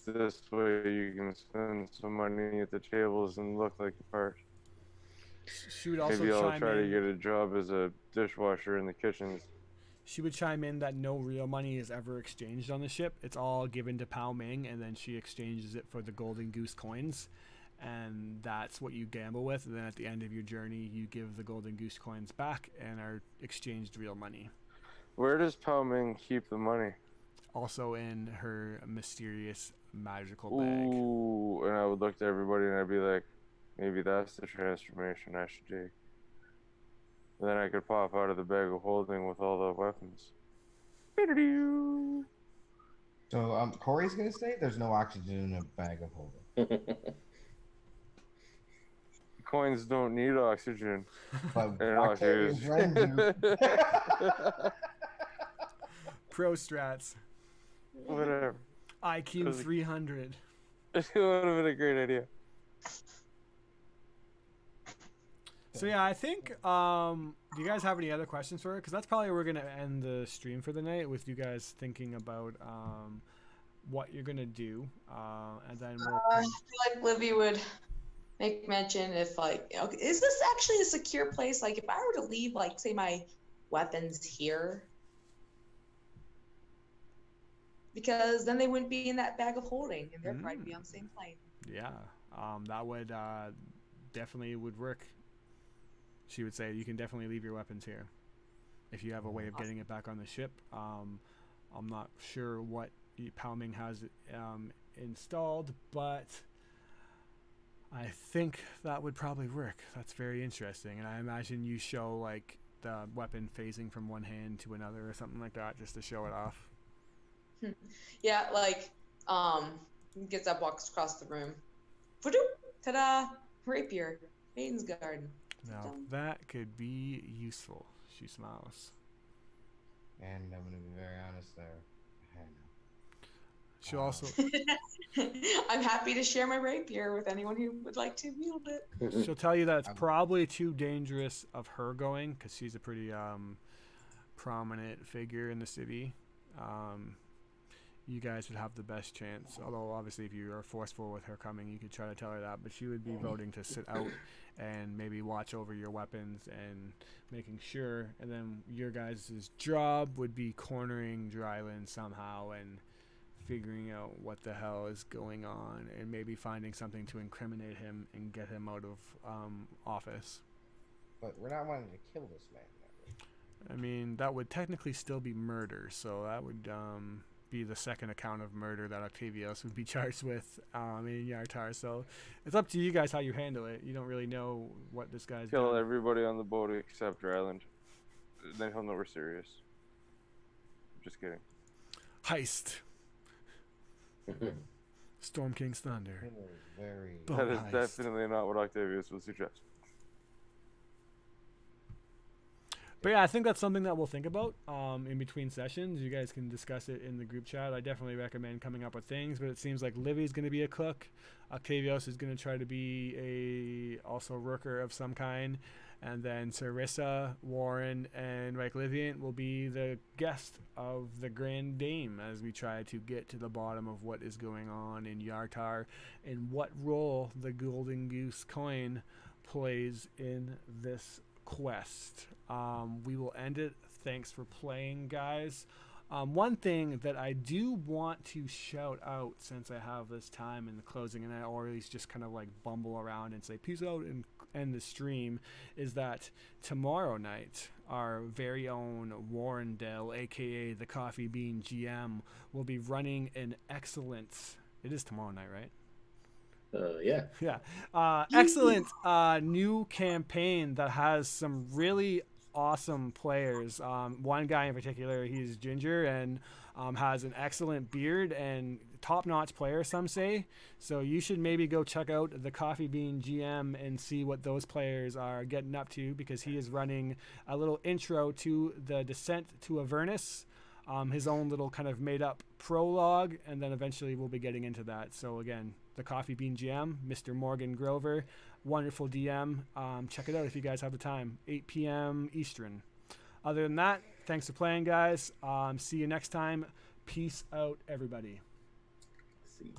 way you can spend some money at the tables and look like a part.
She would also
Maybe I'll
chime
try
in.
to get a job as a dishwasher in the kitchens.
She would chime in that no real money is ever exchanged on the ship. It's all given to Pao Ming, and then she exchanges it for the golden goose coins. And that's what you gamble with. And then at the end of your journey, you give the golden goose coins back and are exchanged real money.
Where does Pao Ming keep the money?
Also in her mysterious magical bag.
Ooh, and I would look to everybody and I'd be like, maybe that's the transformation I should take. And then I could pop out of the bag of holding with all the weapons.
So Corey's gonna say there's no oxygen in a bag of holding.
Coins don't need oxygen.
But
And
Octavia's friends do.
Pro strats.
Whatever.
IQ 300.
It would have been a great idea.
So yeah, I think. Do you guys have any other questions for her? Because that's probably where we're gonna end the stream for the night, with you guys thinking about what you're gonna do, and then we'll.
I feel like Livy would make mention if like, okay, is this actually a secure place? Like, if I were to leave, like, say my weapons here, because then they wouldn't be in that bag of holding, and they're probably be on the same plane.
Yeah, that would definitely would work. She would say you can definitely leave your weapons here if you have a way of getting it back on the ship. I'm not sure what Pao Ming has installed, but I think that would probably work. That's very interesting, and I imagine you show like the weapon phasing from one hand to another or something like that, just to show it off.
Yeah, like gets up, walks across the room. Ta-da! Rapier, Maiden's Garden.
Now that could be useful. she smiles.
And I'm gonna be very honest there. I know.
She'll also
I'm happy to share my rapier with anyone who would like to wield it.
she'll tell you that it's
I'm-
probably too dangerous of her going because she's a pretty prominent figure in the city. You guys would have the best chance. Although obviously, if you are forceful with her coming, you could try to tell her that. But she would be voting to sit out and maybe watch over your weapons and making sure. And then your guys' job would be cornering Dryland somehow and figuring out what the hell is going on and maybe finding something to incriminate him and get him out of office.
But we're not wanting to kill this man. Are we?
I mean, that would technically still be murder, so that would be the second account of murder that Octavius would be charged with in Yartar. So it's up to you guys how you handle it. You don't really know what this guy's
Kill
done.
everybody on the boat except Dryland. Then he'll know we're serious. Just kidding.
Heist. Storm King's Thunder.
It was very.
Boat
That is
heist.
definitely not what Octavius would suggest.
But yeah, I think that's something that we'll think about in between sessions. You guys can discuss it in the group chat. I definitely recommend coming up with things, but it seems like Livy's going to be a cook. Octavius is going to try to be also a worker of some kind. And then Sarissa, Warren, and Reich Livian will be the guest of the Grand Dame as we try to get to the bottom of what is going on in Yartar and what role the Golden Goose coin plays in this quest. We will end it. Thanks for playing, guys. One thing that I do want to shout out since I have this time in the closing and I always just kind of like bumble around and say peace out and end the stream is that tomorrow night our very own Warren Dell, aka the Coffee Bean GM, will be running an excellent, it is tomorrow night, right?
Yeah.
Yeah. Excellent new campaign that has some really awesome players. One guy in particular, he's ginger and has an excellent beard and top-notch player, some say. So you should maybe go check out the Coffee Bean GM and see what those players are getting up to because he is running a little intro to the Descent to Avernus. His own little kind of made-up prologue, and then eventually we'll be getting into that. So again, the Coffee Bean GM, Mr. Morgan Grover, wonderful DM. Check it out if you guys have the time. 8 p.m. Eastern. Other than that, thanks for playing, guys. See you next time. Peace out, everybody.
See.